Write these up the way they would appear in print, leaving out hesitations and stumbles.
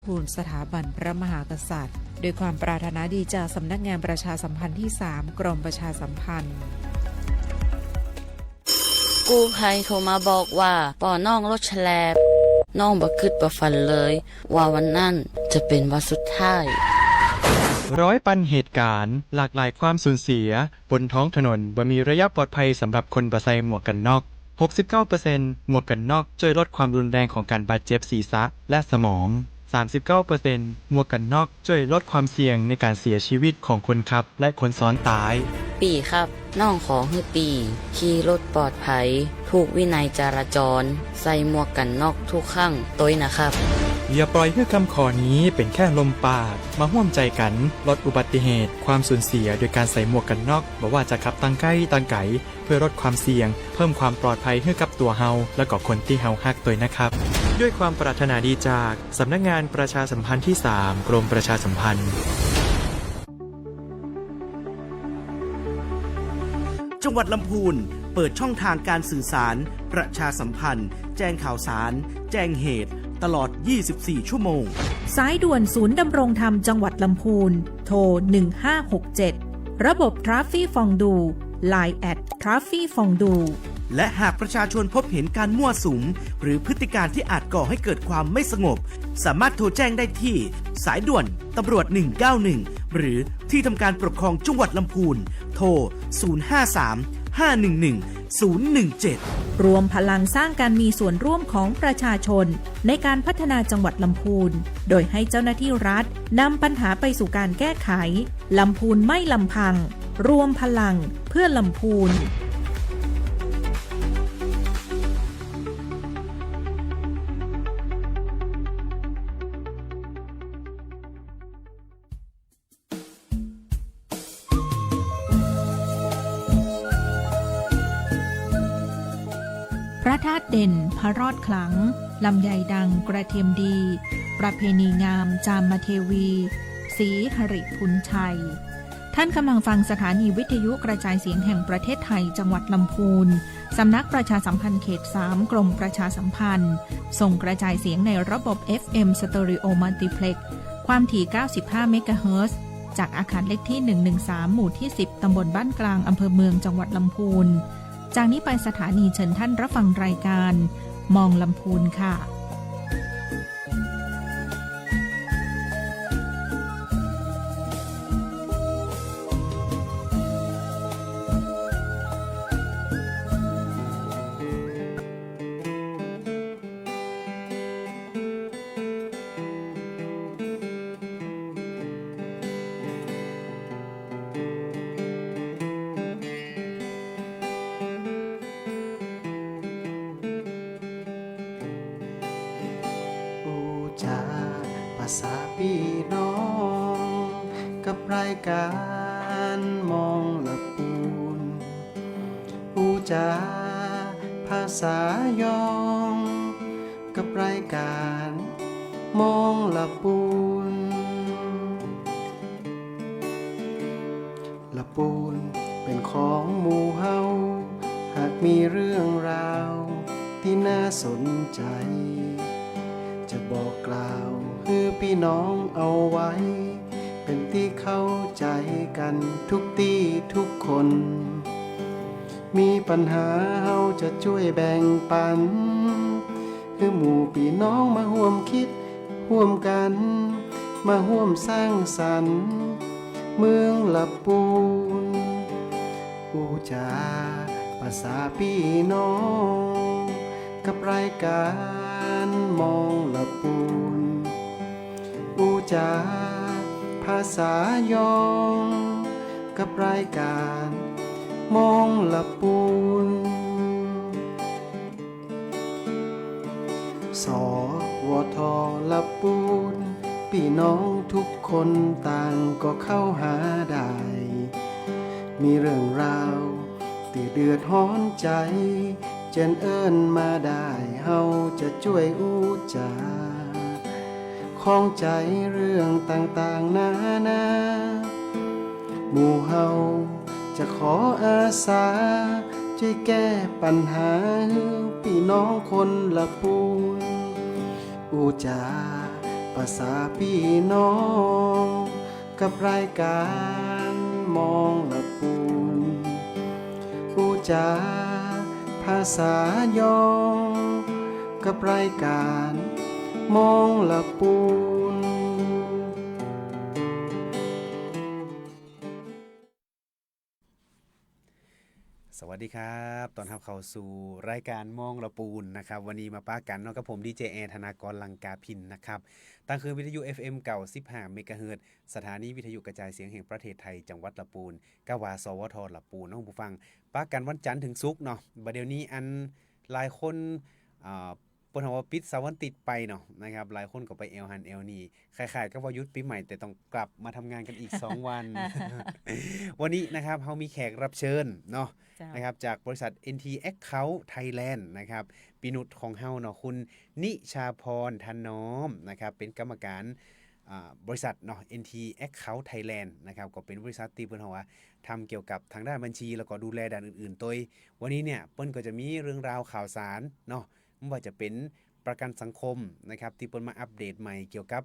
ทูลสถาบันพระมหากษัตริย์โดยความปรารถนาดีจากสำนักงานประชาสัมพันธ์ที่ 3 กรมประชาสัมพันธ์กู้ภัยโทรมาบอกว่าป่อน้องรถแฉลบน้องบ่คิดบ่ฝันเลยว่าวันนั้นจะเป็นวันสุดท้ายร้อยปันเหตุการณ์หลากหลายความสูญเสียบนท้องถนนบ่มีระยะปลอดภัยสำหรับคนบ่ใส่หมวกกันน็อก 69% หมวกกันน็อกช่วยลดความรุนแรงของการบาดเจ็บศีรษะและสมอง 39% หมวกกันน็อกช่วยลดความเสี่ยงในการเสียชีวิตของคนขับและคนซ้อนท้ายปีครับน้องขอให้ปีขี่รถปลอดภัยถูกวินัยจราจรใส่หมวกกันน็อกทุกครั้งตัวนะครับอย่าปล่อยให้คำขอนี้เป็นแค่ลมปากมาร่วมใจกันลดอุบัติเหตุความสูญเสียโดยการใส่หมวกกันน็อกบ่ว่าจะขับตั้งใกล้ตั้งไกลเพื่อลดความเสี่ยงเพิ่มความปลอดภัยให้กับตัวเฮาและก็คนที่เฮาฮักตัวนะครับด้วยความปรารถนาดีจากสำนักงานประชาสัมพันธ์ที่ 3 กรมประชาสัมพันธ์จังหวัดลำพูนเปิดช่องทางการสื่อสารประชาสัมพันธ์แจ้งข่าวสารแจ้งเหตุตลอด 24 ชั่วโมงสายด่วนศูนย์ดำรงธรรมจังหวัดลำพูนโทร 1567 ระบบทราฟฟี่ฟองดู Line แอดทราฟฟี่ฟองดูและหากประชาชนพบเห็นการมั่วสุมหรือพฤติการที่อาจก่อให้เกิดความไม่สงบสามารถโทรแจ้งได้ที่สายด่วนตำรวจ 191 หรือที่ทำการปกครองจังหวัดลำพูนโทร 053-511-017 รวมพลังสร้างการมีส่วนร่วมของประชาชนในการพัฒนาจังหวัดลำพูนโดยให้เจ้าหน้าที่รัฐนำปัญหาไปสู่การแก้ไขลำพูนไม่ลำพังรวมพลังเพื่อลำพูนพระธาตุเด่นพระรอดขลังลำไยดังกระเทียมดีประเพณีงามจามเทวีศรีหริพุนชัยท่านกำลังฟังสถานีวิทยุกระจายเสียงแห่งประเทศไทยจังหวัดลำพูนสำนักประชาสัมพันธ์เขต 3 กรมประชาสัมพันธ์ส่งกระจายเสียงในระบบ FM Stereo Multiplex ความถี่ 95 เมกะเฮิรตซ์จากอาคารเลขที่ 113 หมู่ที่ 10 ตำบลบ้านกลางอำเภอเมืองจังหวัดลำพูนจากนี้ไปสถานีเชิญท่านรับฟังรายการมองลำพูนค่ะภาษาพี่น้องกับรายการมองละปูนอูจาภาษายองกับรายการมองละปูนละปูนเป็นของหมู่เฮาหากมีเรื่องราวที่น่าสนใจจะบอกกล่าวคือพี่น้องเอาไว้เป็นที่เข้าใจกันทุกที่ทุกคนมีปัญหาเฮาจะช่วยแบ่งปันคือหมู่พี่น้องมาร่วมคิดร่วมกันมาร่วมสร้างสรรค์เมืองละปูนอูจาภาษาพี่น้องกับรายการมองละปูนอูจาภาษายองกับรายการมองละปูนสวทละปูนพี่น้องทุกคนต่างก็เข้าหาได้มีเรื่องราวที่เดือดร้อนใจเจนเอิ้นมาได้เฮาจะช่วยอูจาข้องใจเรื่องต่างๆนานาหมู่เฮาจะขออาสาช่วยแก้ปัญหาพี่น้องคนละปูนอูจาภ ภาษาพี่น้อง กับรายการมองละปูนปูจาภาษายองกับรายการมองละปูน สวัสดีครับตอนรับเข้าสู่รายการมองละปูนนะครับวันนี้มาป้ากันเนาะกับผมดีเจแอธนากรลังกาพินนะครับตั้งคือวิทยุ FM เก่า15เมกะเฮิรตซ์สถานีวิทยุกระจายเสียงแห่งประเทศไทยจังหวัดละปูนกาวาสวทละปูนน้องผู้ฟังป้ากันวันจันทร์ถึงศุกร์เนาะบัดเดี๋ยวนี้อันหลายคนเปิ้นว่าปิดเสาร์วันติดไปเนาะนะครับหลายคนก็ไปแอลหันแอลนี่คล้ายๆกับว่าหยุดปีใหม่แต่ต้องกลับมาทำงานกันอีก 2 วัน วันนี้นะครับเฮามีแขกรับเชิญเนาะนะครับจากบริษัท NT Account Thailand นะครับปีนุชของเฮาเนาะคุณนิชาพรถนอมนะครับเป็นกรรมการบริษัทเนาะ NT Account Thailand นะครับก็เป็นบริษัทที่เพิ่นเฮาว่าทำเกี่ยวกับทางด้านบัญชีแล้วก็ดูแลด้านอื่นๆโดยวันนี้เนี่ยเปิ้นก็จะมีเรื่องราวข่าวสารเนาะไม่ว่าจะเป็นประกันสังคมนะครับที่เปิ้นมาอัปเดตใหม่เกี่ยวกับ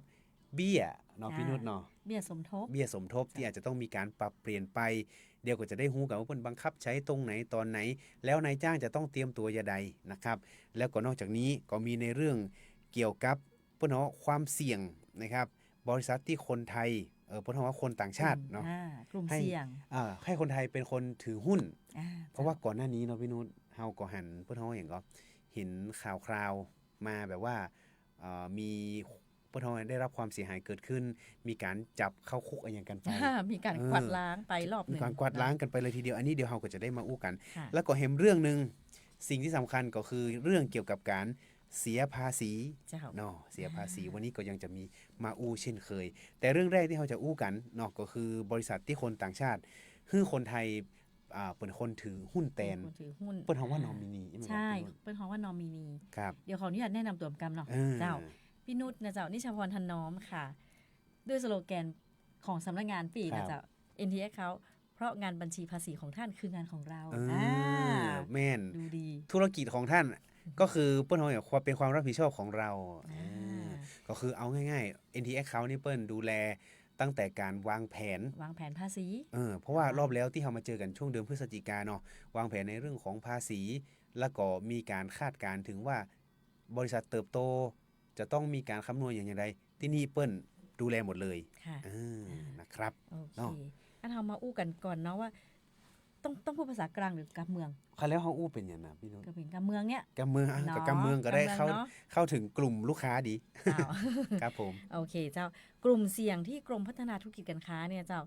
เบี้ยเนาะพี่นุชเนาะ เบี้ยสมทบ เบี้ยสมทบที่อาจจะต้องมีการปรับเปลี่ยนไปเดี๋ยวก็จะได้ฮู้กันว่าเพิ่นบังคับใช้ตรงไหนตอนไหนแล้วนายจ้างจะต้องเตรียมตัวอย่างใดนะครับแล้วก็นอกจากนี้ก็มีในเรื่องเกี่ยวกับเพิ่นว่าความเสี่ยงนะครับบริษัทที่คนไทยเพิ่นว่าคนต่างชาติเนาะ กลุ่มเสี่ยง ให้คนไทยเป็นคนถือหุ้น เพราะว่า จ้ ก่อนหน้านี้เนาะพี่นุชเฮาก็หันเพิ่นว่าอย่างก็เห็นข่าวคราวมาแบบว่ามีเพิ่นว่าได้รับความเสียหายเกิดขึ้น มีการจับเข้าคุกอะไรอย่างกันไป มีการกวาดล้างไปรอบห มี นึ่ง การกวาดล้างกันไปเลยทีเดียวอันนี้เดี๋ยวเราก็จะได้มาอู้กัน ค่ะ แล้วก็เห็นเรื่องหนึ่งสิ่งที่สำคัญก็คือเรื่องเกี่ยวกับการเสียภาษี เจ้า เนาะเสียภาษีวันนี้ก็ยังจะมีมาอู้เช่นเคย แต่เรื่องแรกที่เราจะอู้กันเนาะก็คือบริษัทที่คนต่างชาติคือคนไทยเป็นคนถือหุ้นแตน คนถือหุ้น เปิ้นเฮาว่านอมินี ใช่เปิ้นเฮาว่านอมินี ครับ เดี๋ยวขออนุญาตแนะนำตัวกรรมเนาะ เจ้า พี่นุชนะเจ้านิชาพรทันน้อมค่ะ ด้วยสโลแกนของสำนักงานปีนะเจ้า NTX เขาเพราะงานบัญชีภาษีของท่านคืองานของเรา แม่น ดูดี ธุรกิจของท่านก็คือเปิ้นเฮาเนี่ยความเป็นความรับผิดชอบของเรา ก็คือเอาง่ายๆ NT Account นี่เปิ้นดูแลตั้งแต่การวางแผน วางแผนภาษี เพราะว่ารอบแล้วที่เรามาเจอกันช่วงเดือนพฤศจิกายนเนาะวางแผนในเรื่องของภาษี แล้วก็มีการคาดการณ์ถึงว่าบริษัทเติบโตจะต้องมีการคำนวณอย่างไรที่นี่เปิ้นดูแลหมดเลย ค่ะ นะครับ โอเค เนาะ งั้นเรามาอู้กันก่อนเนาะว่า ต้องพูดภาษากลางหรือกับเมือง ค่ะแล้วเฮาอู้เป็นหยังนะพี่นุช กับเป็นกับเมืองเนี่ย กำเมือง เนาะ กับกำเมืองก็ได้ กำเมืองเนาะ เข้าถึงกลุ่มลูกค้าดี เจ้า ครับผม โอเคเจ้ากลุ่มเสี่ยงที่กรมพัฒนาธุรกิจการค้าเนี่ยเจ้า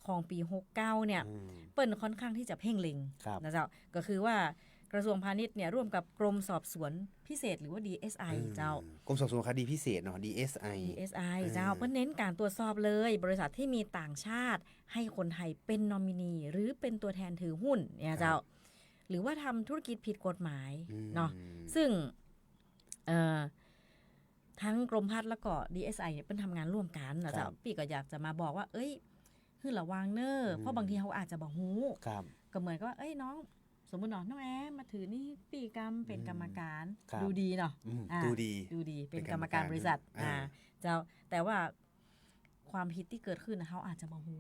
ของปี69เนี่ย อืม เปิ้นค่อนข้างที่จะเพ่งเล็ง ครับ นะเจ้าก็คือว่ากระทรวงพาณิชย์เนี่ยร่วมกับกรมสอบสวนพิเศษหรือว่า DSI เจ้าก รมสอบสวนคดีพิเศษเนาะ DSI DSI เจ้าเพิ่นเน้นการตรวจสอบเลย บริษัทที่มีต่างชาติ ให้คนไทยเป็นนอมินีหรือเป็นตัวแทนถือหุ้นเนี่ยเจ้าหรือว่าทำธุรกิจผิดกฎหมายเนาะซึ่งทั้งกรมพัฒน์แล้วก็ DSI เนี่ยเป็นทำงานร่วมกันนะเจ้าพี่ก็อยากจะมาบอกว่า เอ้ยคือระวังเนอเพราะบางทีเขาอาจจะบอกหู ครับ ก็เหมือนกับว่าเอ้ยน้องสมมติน้องแอมมาถือนี่ปีกรรมเป็นกรรมการ ครับ ดูดีเนาะ ดูดี ดูดีเป็น เป็น ก ก ร ร ร ร ม ม การ การ บริษัท อ่า เจ้าแต่ว่าความผิดที่เกิดขึ้นนะเขาอาจจะบอกหู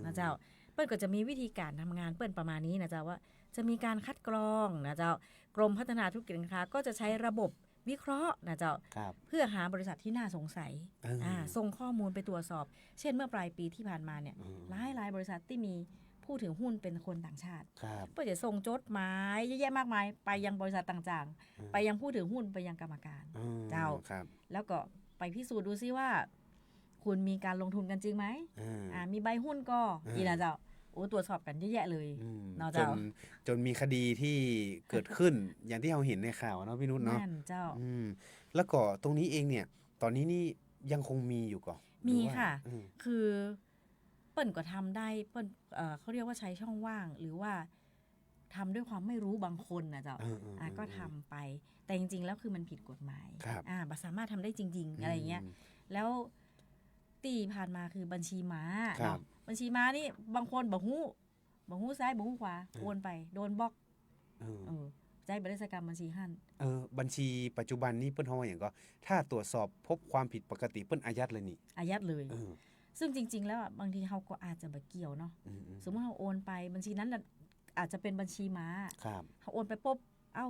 นะเจ้าเปิ้ลก็จะมีวิธีการทำงานเปิ้ลประมาณนี้นะเจ้าว่าจะมีการคัดกรองนะเจ้ากรมพัฒนาธุรกิจการค้าก็จะใช้ระบบวิเคราะห์นะเจ้า ครับ เพื่อหาบริษัทที่น่าสงสัย อ่า ส่งข้อมูลไปตรวจสอบ เช่นเมื่อปลายปีที่ผ่านมาเนี่ยหลายบริษัทที่มีผู้ถือหุ้นเป็นคนต่างชาติ ครับ เพื่อจะส่งจดหมายเยอะแยะมากมายไปยังบริษัทต่างๆ ไปยังผู้ถือหุ้นไปยังกรรมการ เจ้า ครับ แล้วก็ไปพิสูจน์ดูซิว่า คุณมีการลงทุนกันจริงไหมมีใบหุ้นก็อีนะเจ้าโอ้ตรวจสอบกันเยอะแยะเลยเนาะ จ เจ้าน จนมีคดีที่เกิดขึ้น อย่างที่เราเห็นในข่าวเนาะพี่นุชเนาะ แม่นเจ้า แล้วก็ตรงนี้เองเนี่ย ตอนนี้นี่ยังคงมีอยู่ก่อน มีค่ะ คือเปิ้นก็ทำได้เปิ้นเขาเรียกว่าใช้ช่องว่าง หรือว่าทำด้วยความไม่รู้บางคนนะเจ้าก็ทำไป แต่จริงๆแล้วคือมันผิดกฎหมาย ครับ สามารถทำได้จริง ๆ อะไรเงี้ยแล้วตีผ่านมาคือบัญชีม้า ครับ เนาะบัญชีม้านี่บางคนบอกหู้ซ้ายบอกหู้ขวาโอนไปโดนบล็อก ใจบริษัทกรรมบัญชีหั่น บัญชีปัจจุบันนี้เปิ้นเฮาว่าหยังก็ถ้าตรวจสอบพบความผิดปกติเปิ้นอายัดเลยนี่ อายัดเลย เออ ซึ่งจริง ๆ แล้วอะบางทีเราก็อาจจะบ่เกี่ยวเนาะ อืม สมมุติเราโอนไปบัญชีนั้นน่ะอาจจะเป็นบัญชีม้า ครับ เราโอนไปปุ๊บเอ้า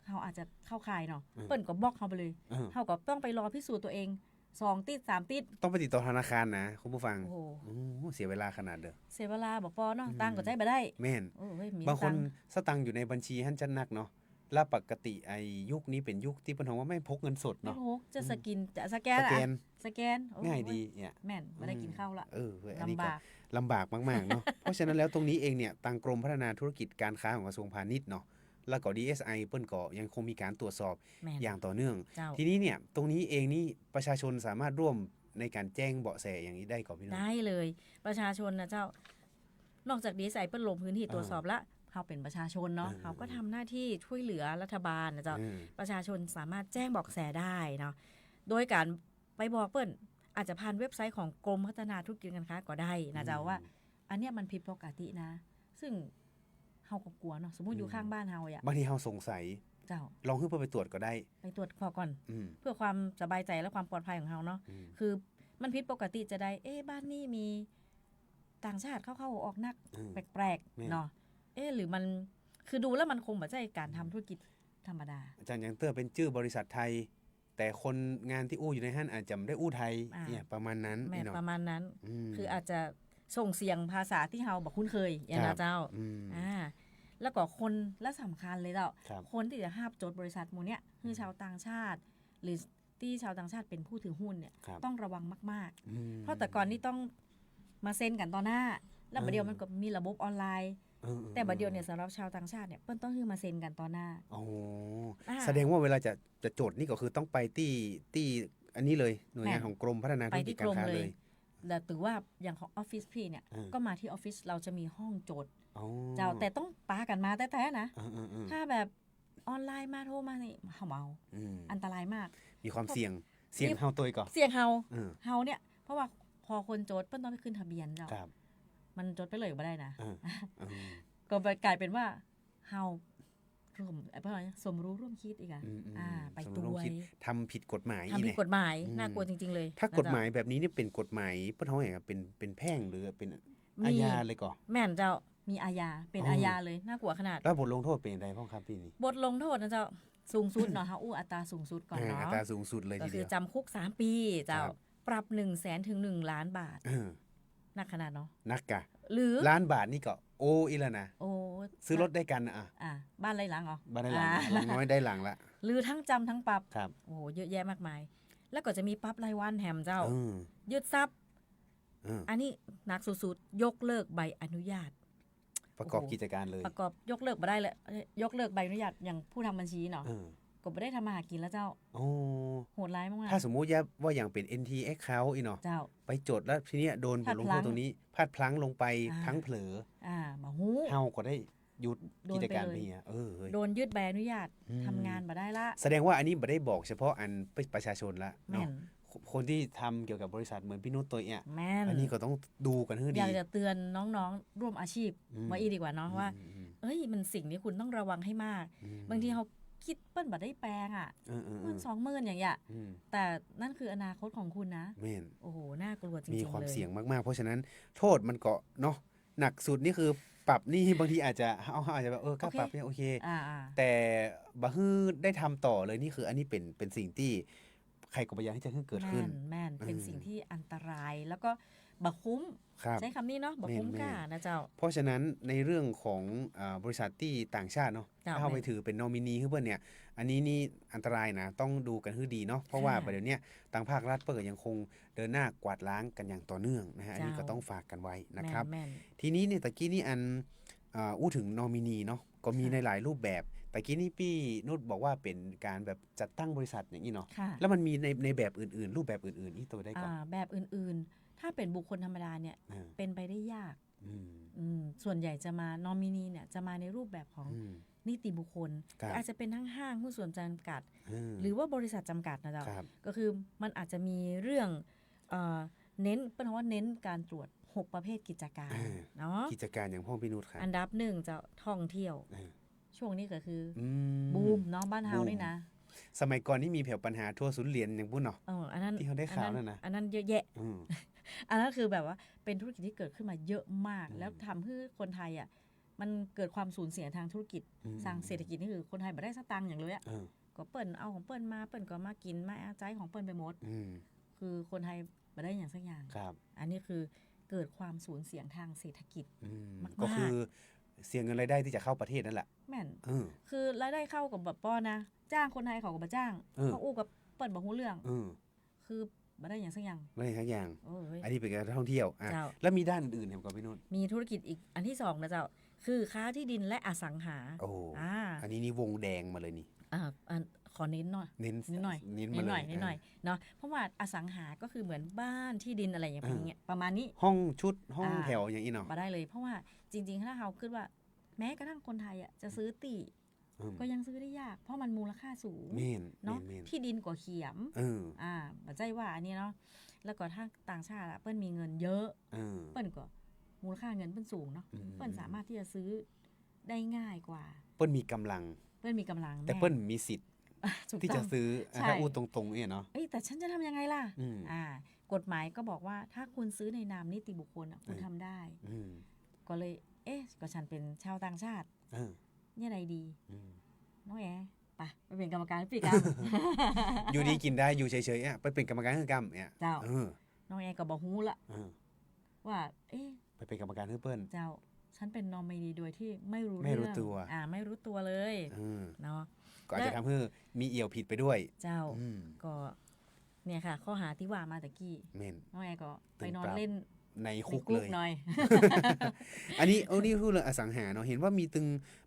เราอาจจะเข้าข่ายเนาะ อืม เปิ้นก็บล็อกเราไปเลย เออ เราก็ต้องไปรอพิสูจน์ตัวเอง2ติด3ติด ต้องไปติดต่อธนาคารนะคุณผู้ฟัง โอ้โห โอ้เสียเวลาขนาดเด้อ เสียเวลาบ่พอเนาะตังค์ก็ใจบ่ได้ แม่น โอ้ยมี บางคน ตัค์ สตังค์อยู่ในบัญชีหั่นจัดหนักเนาะแล้วปกติไอ้ยุคนี้เป็นยุคที่เปิ้นเฮาว่าไม่พกเงินสด ไม่ เนาะ พกจะสกินจะสแกน สแกน สแกนโอ้ ง่ายดีเนี่ย แม่นบ่ได้กินข้าวละ อันนี้ ลำ ก็ บาก ลำบากมากๆเนาะ เพราะฉะนั้นแล้วตรงนี้เองเนี่ยทางกรมพัฒนาธุรกิจการค้าของกระทรวงพาณิชย์เนาะแล้วก็ DSI เปิ้นก็ยังคงมีการตรวจสอบ แม่น อย่างต่อเนื่อง เจ้า ทีนี้เนี่ยตรงนี้เองนี่ประชาชนสามารถร่วมในการแจ้งเบาะแสอย่างนี้ได้ก่อนพี่น้อง ได้เลย ประชาชนนะเจ้านอกจากดีไซน์เปิ้นลงพื้นที่ตรวจสอบละเขาเป็นประชาชนเนาะเขาก็ทำหน้าที่ช่วยเหลือรัฐบาลนะเจ้า อืม ประชาชนสามารถแจ้งเบอกแสได้เนาะโดยการไปบอกเปิ้นอาจจะผ่านเว็บไซต์ของกรมพัฒนาธุรกิจการค้าก็ได้นะเจ้าว่า อันเนี้ยมันผิดปกตินะ ซึ่งเฮาก็กลัวเนาะสมมุติอยู่ข้างบ้านเฮาอ่ะ บางทีเราสงสัย เจ้า ลองขึ้นไปตรวจก็ได้ ไปตรวจสอบก่อน อืม เพื่อความสบายใจและความปลอดภัยของเฮาเนาะ อืม คือมันผิดปกติจะได้ บ้านนี้มีต่างชาติเข้าๆออกนัก อืม แปลก แม่น ๆเนาะหรือมันคือดูแล้วมันคงบ่ใช่การทำธุรกิจธรรมดา อาจารย์ยังเตอร์เป็นชื่อบริษัทไทย แต่คนงานที่อู้อยู่ในห้างอาจจะไม่ได้อู้ไทย อ่า เนี่ยประมาณนั้น แม่ นี่เนาะ ประมาณนั้น ม คืออาจจะส่งเสียงภาษาที่เฮาบ่คุ้นเคยอย่าง ครั นะ บ เจ้า อืม แล้วก็คนและสำคัญเลยเจ้า ครับ คนที่จะห้ามจดบริษัทหมู่เนี้ยคือชาวต่างชาติ หรือที่ชาวต่างชาติเป็นผู้ถือหุ้นเนี่ย ครับ ต้องระวังมาก อืม ๆ เพราะแต่ก่อนนี่ต้องมาเซ็นกันต่อหน้า แล้วบัดเดียว เออ มันก็มีระบบออนไลน์ แต่บัดเดียวเนี่ยสำหรับชาวต่างชาติเนี่ยเปิ้นต้องคือมาเซ็นกันต่อหน้า โอ้ อ่า แสดงว่าเวลาจะจดนี่ก็คือต้องไปที่อันนี้เลยหน่วยงาน แม่น ของกรมพัฒนาธุ ไป รกิจ ที่ กาก ร ร ม ค้า เล เลย ย แต่ถือว่าอย่างของออฟฟิศพี่เนี่ย เออ ก็มาที่ออฟฟิศเราจะมีห้องโจทย์ อ๋อ เจ้าแต่ต้องปากันมาแต่ๆนะ เออ ถ้าแบบออนไลน์มาโทรมานี่เมา อืม อันตรายมาก มีความเสี่ยงเฮาตัวก่อน เสี่ยงเฮา เออ เฮาเนี่ยเพราะว่าพอคนโจทย์เปิ้นต้องไปขึ้นทะเบียนเจ้า ครับ มันจดไปเลยบ่ได้นะ เออเออ ก็กลายเป็นว่าเฮาร่วมเพราะอะไรสมรู้ร่วมคิดอีกอ่ะ อืม ไป สม ตั รู้ ว ร่วมคิดทำผิดกฎหมาย ทำผิด เนี่ย กฎหมาย อืม น่ากลัวจริง ๆ เลย ถ้ากฎหมายแบบนี้นี่เป็นกฎหมายเปิ้นเฮาอย่างเป็นแพ่งหรือเป็นอาญาเลยก่อน แม่นเจ้ามีอาญาเป็น อ๋ออ อาญาเลยน่ากลัวขนาด แล้วบทลงโทษเป็นอะไรบ้างครับพี่นี่ บทลงโทษนะเจ้าสูงสุดเนาะเฮาอู้อัตราสูงสุดก่อนเนาะ อัตราสูงสุดเลย ก็ ที คื เดี อ ยว จำคุก3 ปีเจ้า ครับ ปรับ 100,000 ถึง 1 ล้านบาท เออ นักขนาดเนาะ นักกะ หรือ ล้านบาทนี่ก็โออีแล้วนะ โอ้ ซื้อรถได้กันอ่ะ บ้านไรหลังเหรอ บ้านได้หลัง อ่า หลังน้อยได้หลังละ หรือทั้งจำทั้งปรับ ครับ โอ้โหเยอะแยะมากมาย แล้วก็จะมีปรับรายวันแฮมเจ้า เออ ยึดทรัพย์ เออ อันนี้หนักสุดๆ ยกเลิกใบอนุญาต ประกอบกิจการเลย ประกอบยกเลิกมาได้เลยยกเลิกใบอนุญาตอย่างผู้ทำบัญชีเนาะ เออ ก็ไม่ได้ทำมาหากินแล้วเจ้า โอ้ โหดร้ายมาก ถ้าสมมุติว่าอย่างเป็น NT account อีเนาะ ๆเจ้า ไปจดแล้วทีเนี้ยโดนบ พลา ท ด ลง พลั้ โทษ ง ตรงนี้พลาดพลั้งลงไป อ่า ทั้งเผลอ มาหู เฮาก็ได้หยุด โด กิ น จ ไป การ เลย ไปอ่ะเฮ้ย โดนยึดใบอนุญาต อืม ทำงานมาได้ละ แสดงว่าอันนี้ไม่ได้บอกเฉพาะอันประชาชนละ แม่ เนาะ น คนที่ทำเกี่ยวกับบริษัทเหมือนพี่นุชตัวเนี่ย แม่น อันนี้ก็ต้องดูกันให้ อ ดี ยากจะเตือนน้องๆ ร่วมอาชีพ อืม ไว้อีกดีกว่าเนาะว่า อืม เอ้ยมันสิ่งที่คุณต้องระวังให้มาก อืม บางทีเขาคิดเปิ้นบัได้แปลงอ่ะ เออ มัน20,000อย่างเงี้ย อืม แต่นั่นคืออนาคตของคุณนะ แม่น โอ้โห น่ากลัวจริงๆ มี เลย ความเสี่ยงมากๆ เพราะฉะนั้นโทษมันก็เนาะหนักสุดนี่คือปรับนี่บางทีอาจจะอาจจะแบบค่าปรับเนี่ยโอเค อ่า แต่บะฮื้อได้ทำต่อเลยนี่คืออันนี้เป็นสิ่งที่ใครก็พยายามที่จะให้เกิดขึ้น แม่นเป็น อืม สิ่งที่อันตรายแล้วก็บักคุ้ม ครับ ใช้คำนี้เนาะบักคุ้ม แม่น ค่านะเจ้า เพราะฉะนั้นในเรื่องของบริษัทที่ต่างชาติเนาะ จ้ะ ถ้าเอาไป แม่น ถือเป็นนอมินีให้เพื่อนเนี่ย อันนี้นี่อันตรายนะต้องดูกันให้ดีเนาะเพราะว่า ค่ะ ประเดี๋ยวเนี้ยทางภาครัฐเปิดยังคงเดินหน้ากวาดล้างกันอย่างต่อเนื่องนะฮะอันนี้ก็ เจ้า ต้องฝากกันไว้นะครับ แม่น ทีนี้เนี่ยตะกี้นี่อันอู้ถึงนอมินีเนาะก็มี ค่ะ ในหลายรูปแบบตะกี้นี่พี่นุชบอกว่าเป็นการแบบจัดตั้งบริษัทอย่างนี้เนาะ ค่ะ แล้วมันมีในแบบอื่นๆ รูปแบบอื่นๆนี่ตัวได้ก่อน แบบอื่นๆ ถ้าเป็นบุคคลธรรมดาเนี่ย อ่า เป็นไปได้ยาก อืม ส่วนใหญ่จะมานอมินีเนี่ยจะมาในรูปแบบของ อืม นิติบุคคล ครับ แต่อาจจะเป็นทั้งห้างหุ้นส่วนจำกัด ม หรือว่าบริษัทจำกัดนะเจ้า ครับ ก็คือมันอาจจะมีเรื่องเน้นเป็นว่าเน้นการตรวจ 6 ประเภทกิจการ อ่า เนาะ กิจการอย่างพ่อพี่นุชครับ อันดับหนึ่งจะท่องเที่ยว อ่า ช่วงนี้ก็คือ อื บูมเนาะบ้านเฮา บูม นี่นะ สมัยก่อนนี่มีแผวปัญหาทั่วศูนย์เหรียญอย่างพุ่นเนาะ อันนั้น ที่เขาได้ข่าวนั่นนะ อันนั้นเยอะแยะ อืม อันนั้นคือแบบว่าเป็นธุรกิจที่เกิดขึ้นมาเยอะมาก อืม แล้วทำให้คนไทยอ่ะมันเกิดความสูญเสียทางธุรกิจ อืม ทางเศรษฐกิจนี่คือคนไทยไม่ได้สตังค์อย่างเลยอ่ะ เออ ก็เปิ้นเอาของเปิ้นมาเปิ้นก็มากินมาเอาใจของเปิ้นไปหมด อืม คือคนไทยไม่ได้อย่างสักอย่าง ครับ อันนี้คือเกิดความสูญเสียทางเศรษฐกิจ อืม มากๆ ก็คือเสียเงินรายได้ที่จะเข้าประเทศนั่นแหละ แม่น เออ คือรายได้เข้ากับแบบป้อนะ จ้างคนไทยเขาก็บ่จ้าง เออ เขาอู้กับเปิ้นบ่ฮู้เรื่อง เออ คือบ่ได้อย่างสักอย่าง ไม่ทั้งอย่าง โอ้ย อันนี้เป็นการท่องเที่ยวอ่ะ เจ้า แล้วมีด้านอื่นๆเห็นก่อนพี่นุ่น มีธุรกิจอีกอันที่สองนะเจ้าคือค้าที่ดินและอสังหา โอ้ อ่า อันนี้นี่วงแดงมาเลยนี่ อันขอเน้นหน่อย เน้น นิดหน่อย เน้น นิ มา ด เล หน่อย ย นิดหน่อยเนาะเพราะว่าอสังหาก็คือเหมือนบ้านที่ดินอะไรอย่างเงี้ยประมาณนี้ ห้องชุดห้อง อ่า แถวอย่างนี้เนาะ มาได้เลย เพราะว่าจริงๆถ้าเราคิดว่า แม้กระทั่งคนไทยอ่ะจะซื้อตี อืม ก็ยังซื้อได้ยาก เพราะมันมูลค่าสูง เมน เนาะ เมน ที่ดินกว่าเขียม เออ บัจใจว่าอันนี้เนาะแล้วก็ถ้าต่างชาติอะเปิ้นมีเงินเยอะ เออ เปิ้นก็มูลค่าเงินเปิ้นสูงเนาะ อืม เปิ้นสามารถที่จะซื้อได้ง่ายกว่า เปิ้ลมีกำลัง เปิ้นมีกำลัง แต่ ม่ เปิ้ลมีสิทธิ์ ถูก ที่ ต้ จะ อง ซื้อ ใช่ ถ้าอู้ตรงๆเนี่ยเนาะ เอ้ยแต่ฉันจะทำยังไงล่ะ อืม กฎหมายก็บอกว่าถ้าคุณซื้อในนามนิติบุคคลอะคุณทำได้ อืม ก็เลย ก็ฉันเป็นชาวต่างชาติ เออ เนี่ยไรดี อืม น้องไปเป็นกรรมการปีกรรม อยู่ดีกินได้อยู่เฉยๆอ่ะไปเป็นกรรมการเฮือกรรมเนี่ย เจ้า เออ น้องก็บอกฮู้ละ เออ ว่า ไปเป็นกรรมการเฮือเปิ้ล เจ้า ฉันเป็นนอมินีโดยที่ไม่รู้ ไม่รู้ เอง ตัว ไม่รู้ตัวเลย เออ เนาะ ก็อาจจะทำให้มีเอี่ยวผิดไปด้วย เจ้า อืม ก็เนี่ยค่ะ ข้อหาที่ว่ามาตะกี้ เมน น้องก็ไป ตึง นอ ป น รับ เล่น ใน ใน คุก คุ เล ก ย หน่อย อันนี้นี่พูดเรื่องอสังหาเนาะเห็นว่ามีตึง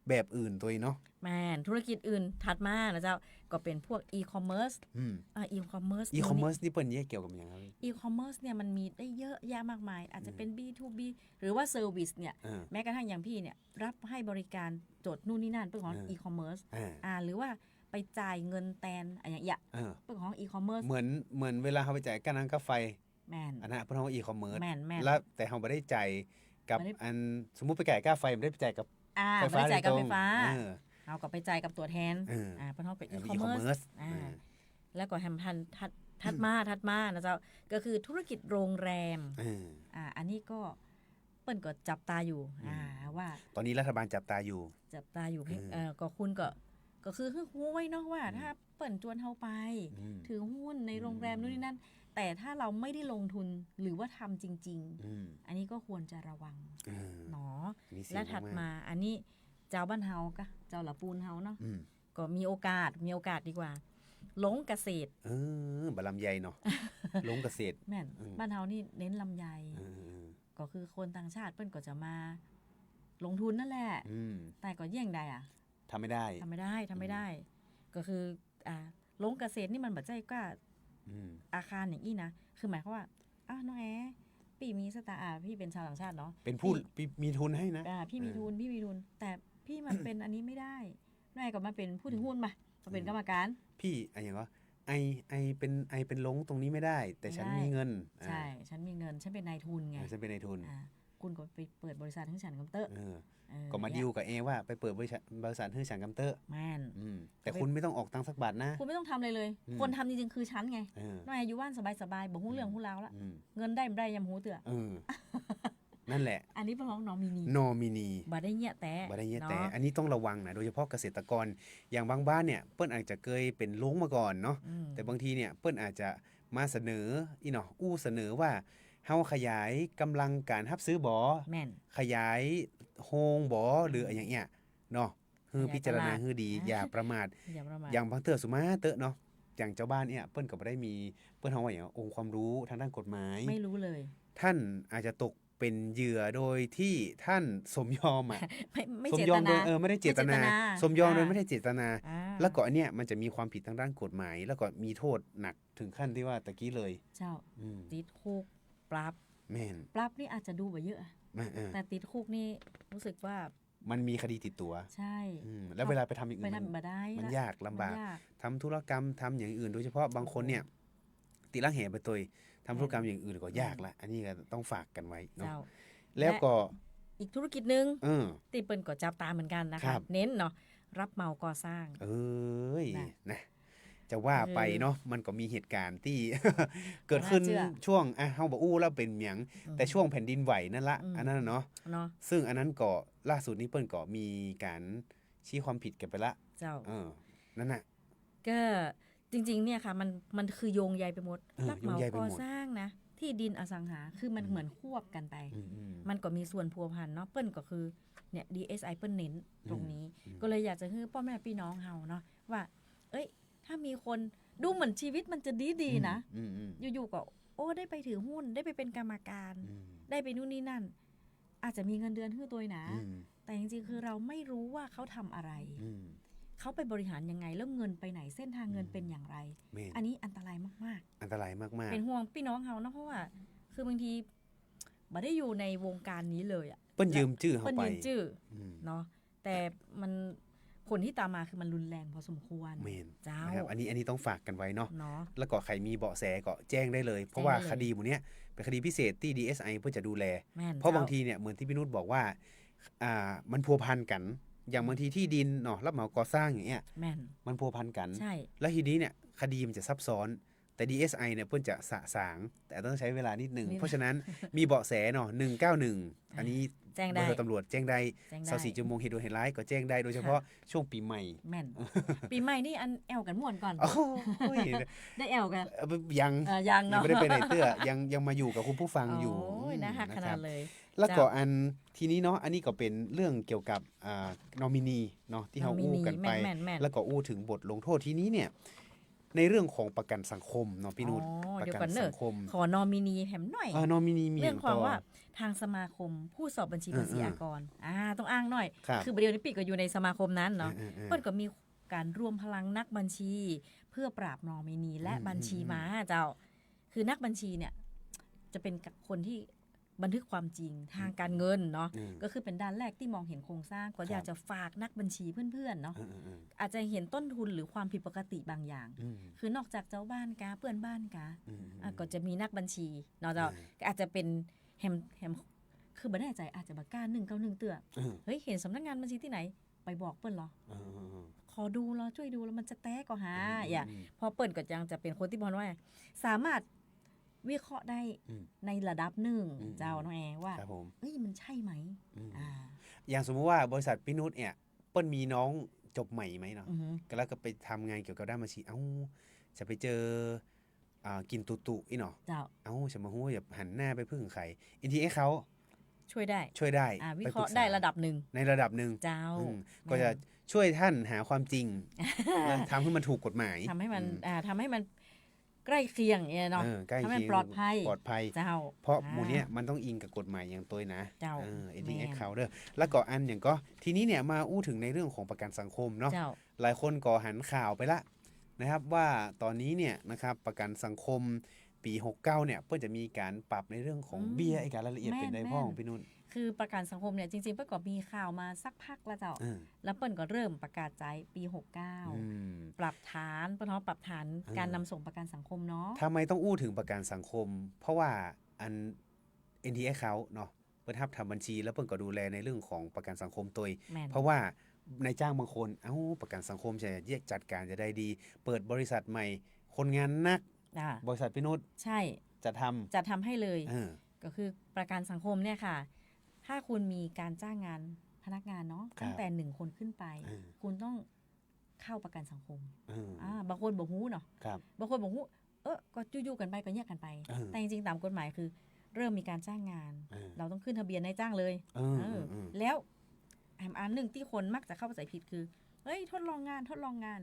แบบอื่นตัวเนาะ แมนธุรกิจอื่นถัดมานะเจ้าก็เป็นพวกอีคอมเมิร์ซ อืม อีคอมเมิร์ซ อีคอมเมิร์ซนี่เปิ้ลแยกเกี่ยวกับอย่างไร อีคอมเมิร์ซเนี่ยมันมีได้เยอะแยะมากมาย อาจจะเป็น B2B หรือว่าเซอร์วิสเนี่ย เออ แม้กระทั่งอย่างพี่เนี่ยรับให้บริการจดนู่นนี่นั่นเรื่องของ เออ อีคอมเมิร์ซ อ่า หรือว่าไปจ่ายเงินแทนอะไรอย่างเงี้ย เออ เรื่องของอีคอมเมิร์ซ เหมือนเวลาเขาไปจ่ายค่าน้ำค่าไฟ แมน อันนั้นเพิ่นเฮาอีคอมเมิร์ซ แม่น แล้วแต่เขาไม่ได้จ่ายกับ ไม่ได้ อันสมมุติไปจ่ายค่าไฟไม่ได้ไปจ่ายกับ ไฟ ไม่ ฟ้า ได้จ่ายกับ โด ไฟ ยตรง ฟ้า เออ เอาก็ไปจ่ายกับตัวแทน เออ เพิ่นเฮากับอี อี คอม คอม เมิ เมิ ร์ ร์ ซ ซ แล้วก็แฮมถัดมานะเจ้าก็คือธุรกิจโรงแรม อันนี้ก็เปิ้นก็จับตาอยู่ว่า ตอนนี้รัฐบาลจับตาอยู่ จับตาอยู่พี่ เออ ก็คุณก็คือฮู้ไว้เนาะว่าถ้าเปิ้นจวนเฮาไป อืม ถือหุ้นในโรงแรมนู่นนี่นั่น แต่ถ้าเราไม่ได้ลงทุนหรือว่าทำจริง อืม ๆ อันนี้ก็ควรจะระวัง เออ เนาะ นี่เสี่ยง และถัด ก มาอันนี้เจ้าบ้านเฮากะเจ้าหละปูนเฮาเนาะ อืม ก็มีโอกาสดีกว่าหลงเกษตร บะลำไยเนาะ ลงเกษตร แม่น อืม บ้านเฮานี่เน้นลำไย เออ ก็คือคนต่างชาติเปิ้นก็จะมาลงทุนนั่นแหละ อืม แต่ก็แย่งได้อะ ทำไม่ได้ ทำไม่ได้ ก็คือลงเกษตรนี่มันบัดใจก็ อืม อาคารอย่างอี้นะคือหมายความว่าน้องพี่มีสตาร์พี่เป็นชาวต่างชาติเนาะ เป็นผู้มีทุนให้นะ พี่มีทุนแต่พี่มันเป็นอันนี้ไม่ได้น้องก็มาเป็นผู้ถือหุ้นมาเป็นกรรมการ พี่อะไรอย่างว่าไอเป็นลงตรงนี้ไม่ได้ แต่ฉัน ไม่ได้ มีเงิน ใช่ฉันมีเงินฉันเป็นนายทุนไง ฉันเป็นนายทุน คุณก็ไปเปิดบริษัทให้ฉันกำเตอร์ ก็มาดิวกับเอว่าไปเปิดบริษัทให้ฉันกัมเตอร์ แม่น แต่คุณไม่ต้องออกตังค์สักบาทนะ คุณไม่ต้องทำอะไรเลย อืม คนทำจริงๆคือฉันไง เออ น้อยอยู่บ้านสบายๆบอกหู้เรื่องหู้ราวละ อืม เงินได้ไม่ได้ยำหูเตือ นั่นแหละ อันนี้เป็นของน้องมินี นอมินี บ่ได้เงี้ยแต่ บ่ได้เงี้ยแต่ นาะ อันนี้ต้องระวังนะโดยเฉพาะเกษตรกรอย่างบางบ้านเนี่ยเปิ้นอาจจะเคยเป็นลงมาก่อนเนาะ อืม แต่บางทีเนี่ยเปิ้นอาจจะมาเสนออู้เสนอว่าเฮาขยายกำลังการรับซื้อบ่ แม่น ขยายโฮงบ่หรืออะไรอย่างเงี้ยเนาะคือพิจารณาคือดีอย่าประมาท อย่าประมาท อย่างบางเตื้อสุมาเตอะเนาะอย่างเจ้าบ้านเนี่ยเปิ้นก็บ่ได้มีเปิ้นเฮาว่าอย่างองค์ความรู้ทางด้านกฎหมาย ไม่รู้เลย ท่านอาจจะตกเป็นเหยื่อโดยที่ท่านสมยอมอ่ะ ไม่ สม เจ ยอ ต มโด นาย ไม่ได้เจตนา ไม่เจตนา สมยอมโดย อ่า ไม่ได้เจตนา อ่า แล้วก็อันเนี้ยมันจะมีความผิดทางด้านกฎหมาย แล้วก็มีโทษหนักถึงขั้นที่ว่าตะกี้เลย เจ้า อืม ติดคุกปรับ แม่น ปรับนี่อาจจะดูไปเยอะ แต่ติดคุกนี่รู้สึกว่า มันมีคดีติดตัว ใช่ แล้วเวลาไปทำอย่าง ไป อื่น ทำมาได้ มัน ละ ยากลำบาก มันย ทำธุรกรรมทำอย่างอื่น โดยเฉพาะบางคนเนี่ยติดลักแห่ไปตัวทำธุรกรรมอย่างอื่นก็ยากละอันนี้ก็ต้องฝากกันไว้เนาะ เจ้า แล้วก็ อีกธุรกิจหนึ่ง เออ ตีเปิลก็จับตาเหมือนกันนะ ครั คะ บ เน้นเนาะ รับเหมาก่อสร้าง เอ้ย นะ นะจะว่าไปเนาะมันก็มีเหตุการณ์ที่ เกิดขึ้น น่าเชื่อ ช่วงเฮาบ่อู้แล้วเป็นหยังแต่ช่วงแผ่นดินไหวนั่นละ อืม อันนั้นน่ะเนาะ เนาะ ซึ่งอันนั้นก็ล่าสุดนี้เปิ้นก็มีการชี้ความผิดกันไปละ เจ้า นั่นน่ะ ก็จริงๆเนี่ยค่ะมันคือโยงใยไปหมด เออ รับเหมา โยงใยไปหม ก่ ด อสร้างนะ ที่ดินอสังหาคือมันเหมือนควบกันไป อืม มันก็มีส่วนพัวพันเนาะเปิ้นก็คือเนี่ย DSI เปิ้นเน้นตรงนี้ ก็เลยอยากจะให้พ่อแม่พี่น้องเฮาเนาะว่า เอ้ย ถ้ามีคนดูเหมือนชีวิตมันจะดีๆนะ อืม อยู่ๆก็โอ้ได้ไปถือหุ้นได้ไปเป็นกรรมการ อืม ได้ไปนู่นนี่นั่น อาจจะมีเงินเดือนให้ตัวนะ อืม แต่จริงๆคือเราไม่รู้ว่าเขาทำอะไร อืม เขาไปบริหารยังไงแล้วเงินไปไหนเส้นทางเงินเป็นอย่างไร แม่น อันนี้อันตรายมาก อันตรายมาก ๆ เป็นห่วงพี่น้องเฮาเนาะเพราะว่า คือบางทีบ่ได้อยู่ในวงการนี้เลยอ่ะ ๆเปิ้นยืมชื่อเฮา เปิ้น ไป ยืมชื่อ ม เนาะแต่มันผลที่ตามมาคือมันรุนแรงพอสมควร แม่น เจ้า นะครับอันนี้ต้องฝากกันไว้เนาะ เนาะ แล้วก็ใครมีเบาะแสก็แจ้งได้เลย เพราะว่า แจ้งได้เลย คดีหมู่เนี้ยเป็นคดีพิเศษที่ DSI เพื่อจะดูแล แม่น เพราะบาง จ้ ทีเนี่ยเหมือนที่พี่นุชบอกว่ามันพัวพันกัน อย่างบางทีที่ดินเนาะรับเหมาก่อสร้างอย่างเงี้ย แม่น มันพัวพันกัน ใช่ แล้วทีนี้เนี่ยคดีมันจะซับซ้อน แต่ DSI เนี่ยเพื่อนจะสะสาง แต่ต้องใช้เวลานิดนึง เพราะฉะนั้นมีเบาะแสเนาะ191 อันนี้ แจ้ง เบ ได้ อร์ตำรวจแจ้งได้ แจ้งได้ 24ชั่วโมงเหตุด่วนเหตุร้ายก็แจ้งได้โดยเฉพาะช่วงปีใหม่ แม่น ปีใหม่นี่อันแอลกันม่วนก่อน โอ้ย ได้แอลกัน ยัง ยัง ยัง เนาะ ไม่ได้ไปไหนเตื้อยังมาอยู่กับคุณผู้ฟังอยู่ โอ้ยนะฮัก อืม ขนา ครั ด บ เลย แล้วก็อันทีนี้เนาะอันนี้ก็เป็นเรื่องเกี่ยวกับนอมินีเนาะที่เราอู้กันไป แม่น แล้วก็อู้ถึงบทลงโทษทีนี้เนี่ยในเรื่องของประกันสังคมเนาะพี่นุช อ๋อ ประ เดี๋ยว กั ก่อนเน สั อะ งคม ขอนอมินีแถมหน่อย นอมินีมี เรื่องความ ต่ ว่าทางสมาคมผู้สอบบัญชีภาษี เออ อากรต้องอ้างหน่อย ครับ คือประเดี๋ยวนี้ปีก็อยู่ในสมาคมนั้นเนาะ เออ เปิ้นก็มีการรวมพลังนักบัญชี เพื่อปราบนอมินีและบัญชีม้าเจ้า คือนักบัญชีเนี่ยจะเป็นคนที่บันทึกความจริงทางการเงินเนาะ อืม ก็คือเป็นด้านแรกที่มองเห็นโครงสร้างก็อยากจะฝากนักบัญชีเพื่อนๆเนาะ เออ อาจจะเห็นต้นทุนหรือความผิดปกติบางอย่าง อืม คือนอกจากเจ้าบ้านกาเพื่อนบ้านกา อืม ก็จะมีนักบัญชีเนาะเจ้าก็อาจจะเป็นแฮมคือบ่แน่ใจอาจจะบากล้า191เตื้อ เออ เฮ้ยเห็นสำนักงานบัญชีที่ไหน ไปบอกเปิ้นเหรอ เออ ขอดูเหรอช่วยดูแล้วมันจะแต้ก็หา อืม อย่าพอเปิ้นก็ยังจะเป็นคนที่บอกว่า สามารถวิเคราะห์ได้ อืม ในระดับหนึ่ง อืม เจ้าน้องแอว่า ครับผม เอ้ยมันใช่ไหม อืม อ่า อย่างสมมุติว่าบริษัทพี่นุชเนี่ยเปิ้ลมีน้องจบใหม่ไหมเนาะ อือฮึ แล้วก็ไปทำงานเกี่ยวกับด้านบัญชีจะไปเจอกินตุอีเนาะ เจ้า จะมาหู้อย่าหันหน้าไปพึ่งใครอินทีให้เขา ช่วยได้ ช่วยได้ วิ ไป เค ป ราะ ก ห์ ษ ได้ระดับหนึ่ง ในระดับหนึ่ง เจ้า อืมก็จะช่วยท่านหาความจริง และทำให้มันถูกกฎหมาย ทำให้มัน อื ทำให้มันใกล้เคียงเนี่ยเนาะ ใกล้ ทำให้มัน เคียง ปลอดภัย ปลอดภัย เจ้า เพราะหมู่เนี้ยมันต้องอิงกับกฎหมายอย่างตัวนะ เจ้า อินที แม่ เอ็ น กเขาเด้อแล้วก็อันอย่างก็ทีนี้เนี่ยมาอู้ถึงในเรื่องของประกันสังคมเนาะ เจ้า หลายคนก็หันข่าวไปละนะครับว่าตอนนี้เนี่ยนะครับประกันสังคมปี69เนี่ยเพื่อจะมีการปรับในเรื่องของเบี้ยไอ้การรายละเอียดเป็นได้พ่อของพี่นุ่น คือประกันสังคมเนี่ยจริงๆเปิ้ลก็มีข่าวมาสักพักแล้วเจ้า เออ แล้วเปิ้ลก็เริ่มประกาศใจปี อื 69 ม ปรับฐานเปิ้ลเนาะปรับฐาน เออ การนำส่งประกันสังคมเนาะ ทำไมต้องอู้ถึงประกันสังคม เพราะว่าอัน NTX เขาเนาะเพิ่นทับทำบัญชีแล้วเพิ่นก็ดูแลในเรื่องของประกันสังคมตัวเอง แม่น เพราะว่านายจ้างบางคนประกันสังคมจะแยกจัดการจะได้ดี เปิดบริษัทใหม่ คนงานนัก บริษัทพี่นุช ใช่ จะท จะทำให้เลย ำเออ ก็คือประกันสังคมเนี่ยค่ะ ถ้าคุณมีการจ้างงานพนักงานเนาะ ครับ ตั้งแต่1 คนขึ้นไป เออ คุณต้องเข้าประกันสังคม เออบ างคนบอกฮู้เนาะ ครับ บางคนบอกฮู้ก็ยู่ๆกันไปก็แยกกันไป เออ แต่จริงๆตามกฎหมายคือ เริ่มมีการจ้างงาน เออ เราต้องขึ้นทะเบียนนายจ้างเลย เออ เออ เออ แล้วอันหนึ่งที่คนมักจะเข้าใจผิดคือเฮ้ยทดลองงานบ้านทดลองงาน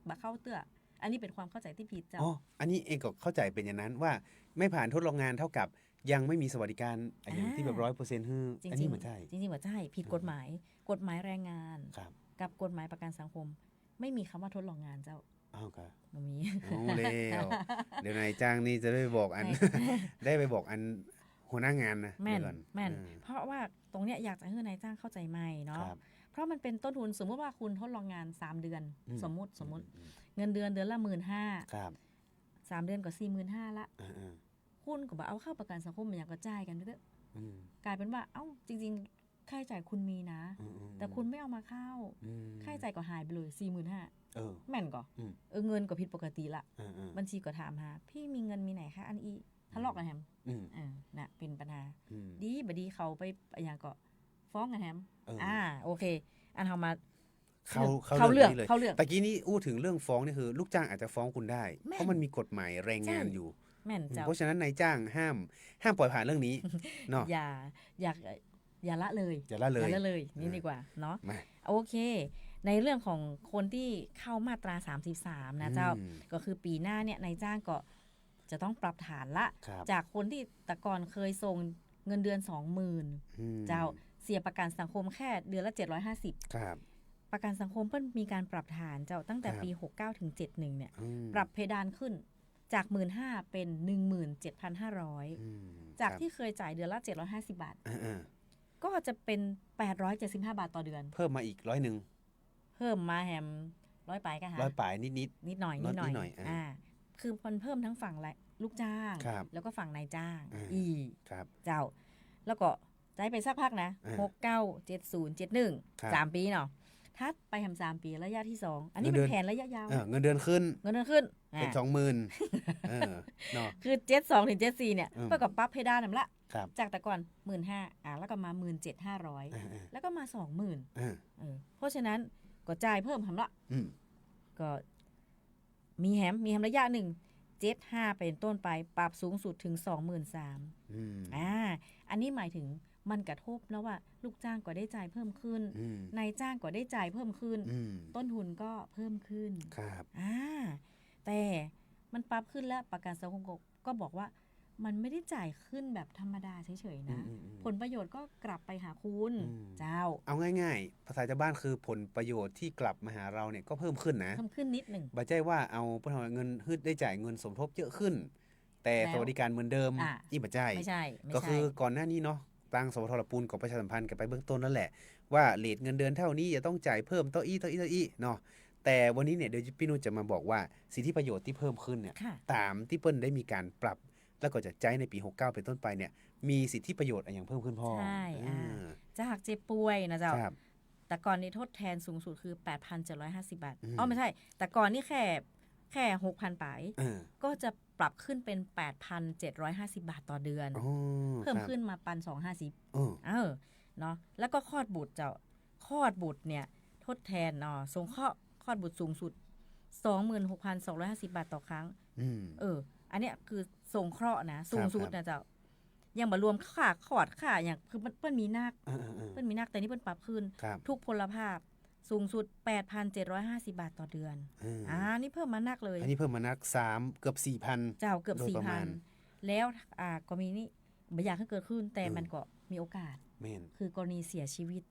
บะเข้าเตื้ออันนี้เป็นความเข้าใจที่ผิดเจ้า อ๋อ อันนี้เองก็เข้าใจเป็นอย่างนั้นว่าไม่ผ่านทดลองงานเท่ากับยังไม่มีสวัสดิการอย่างที่แบบ100%ฮือ จริงๆ อันนี้เหมือนใช่ จริงๆว่าใช่ผิดกฎหมายแรงงาน ครับ กับกฎหมายประกันสังคม ไม่มีคำว่าทดลองงานเจ้า อ้าวครับ บ่มี เอาแล้วเดี๋ยวนายจ้างนี่จะได้ไปบอกอัน ได้ไปบอกอันหัวหน้างานนะ แม่น เดี๋ยวก่อน แม่น เออ เพราะว่าตรงเนี้ยอยากจะให้นายจ้างเข้าใจใหม่เนาะ ครับ เพราะมันเป็นต้นทุนสมมติว่าคุณทดลองงาน3 เดือน อืม สมมติ อืม เงินเดือนละ15,000 ครับ 3 เดือนก็45,000ละ เออเออ คุณก็บอกเอาเข้าประกันสังคมมันอย่างกระจายกันไปเถอะ อืม กลายเป็นว่าเอ้าจริงๆ ค่าใช้จ่ายคุณมีนะ แต่คุณไม่เอามาเข้าค่าใช้จ่ายก็หายไปเลย 45,000 แม่นก็เงินก็ผิดปกติละบัญชีก็ถามหาพี่มีเงินมีไหนคะอันอีทะเลาะกันแฮมน่ะเป็นปัญหาดีบดีเขาไปอย่างก็ฟ้องกันแฮมโอเคอันเฮามาเข้าเรื่องตะกี้นี้อู้ถึงเรื่องฟ้องนี่คือลูกจ้างอาจจะฟ้องคุณได้เพราะมันมีกฎหมายแรงงานอยู่เพราะฉะนั้นนายจ้างห้ามปล่อยผ่านเรื่องนี้เนาะอย่าละเลยนี่ดีกว่าเนาะโอเคในเรื่องของคนที่เข้ามาตรา33นะเจ้าก็คือปีหน้าเนี่ยนายจ้างก็จะต้องปรับฐานละจากคนที่แต่ก่อนเคยส่งเงินเดือน 20,000 เจ้าเสียประกันสังคมแค่เดือนละ750ครับประกันสังคมเพิ่นมีการปรับฐานเจ้าตั้งแต่ปี69ถึง71เนี่ยปรับเพดานขึ้นจาก 15,000 เป็น 17,500 จากที่เคยจ่ายเดือนละ750 บาทก็จะเป็น875 บาทต่อเดือนเพิ่มมาอีก100เพิ่มมาแฮม100ปลายก็หา100ปลายนิดหน่อยคือมันเพิ่มทั้งฝั่งลูกจ้างแล้วก็ฝั่งนายจ้างเจ้าแล้วก็จ่ายไปสักพักนะ69 70 71 3 ปีเนาะถ้าไปทำ3 ปีระยะที่2อันนี้เป็นแผนระยะยาวเงินเดือนขึ้นเป็น 20,000เนาะคือ72ถึง74เนี่ยเพื่อกับปรับเพดานนั่นละจากแต่ก่อน 15,000 แล้วก็มา 17,500 แล้วก็มา 20,000 เพราะฉะนั้นก็จ่ายเพิ่มทำละก็มีแฮมระยะหนึ่ง75เป็นต้นไปปรับสูงสุดถึง 23,000 อันนี้หมายถึงมันกระทบแล้วว่าลูกจ้างก็ได้จ่ายเพิ่มขึ้นนายจ้างก็ได้จ่ายเพิ่มขึ้นต้นทุนก็เพิ่มขึ้นครับแต่มันปรับขึ้นแล้วประกันสังคมก็บอกว่ามันไม่ได้จ่ายขึ้นแบบธรรมดาเฉยๆนะผลประโยชน์ก็กลับไปหาคุณเจ้าเอาง่ายๆภาษาชาวบ้านคือผลประโยชน์ที่กลับมาหาเราเนี่ยก็เพิ่มขึ้นนะเพิ่มขึ้นนิดหนึ่งบ่ใช่ว่าเอาเงินฮึดได้จ่ายเงินสมทบเยอะขึ้นแต่สวัสดิการเหมือนเดิมบ่ใช่ไม่ใช่ก็คือก่อนหน้านี้เนาะตั้งสวทรปูนกับประชาสัมพันธ์กันไปเบื้องต้นนั่นแหละว่าเรทเงินเดือนเท่านี้จะต้องจ่ายเพิ่มต่ออีเนาะแต่วันนี้เนี่ยเดี๋ยวพี่นุชจะมาบอกว่าสิทธิประโยชน์ที่เพิ่มขึ้นเนี่ยตามที่เปิ้ลได้มีการปรับแล้วก็จะจ่ายในปี69เป็นต้นไปเนี่ยมีสิทธิประโยชน์อย่างเพิ่มขึ้นพ่อใช่จากเจ็บป่วยนะเจ้าแต่ก่อนนี้ทดแทนสูงสุดคือ 8,750 บาทไม่ใช่แต่ก่อนนี่แค่ 6,000 ปลายก็จะปรับขึ้นเป็น 8,750 บาทต่อเดือนเพิ่มขึ้นมา1,250เนาะแล้วก็คลอดบุตรเจ้าคลอดบุตรเนี่ยทดแทนสงเคราะห์คลอดบุตรสูงสุด 26,250 บาทต่อครั้งอันเนี้ยคือสงเคราะห์นะสูงสุดนะเจ้ายังบ่รวมค่าคลอดค่าอย่างคือเปิ้นมีนักแต่นี่เปิ้นปรับขึ้นทุกพลภาพสูงสุด 8,750 บาทต่อเดือนนี่เพิ่มมานักเลยอันนี้เพิ่มมานัก3เกือบ 4,000 เจ้าเกือบ 4,000 แล้วก็มีนี่บ่อยากให้เกิดขึ้นแต่มันก็มีโอกาสคือกรณีเสียชีวิต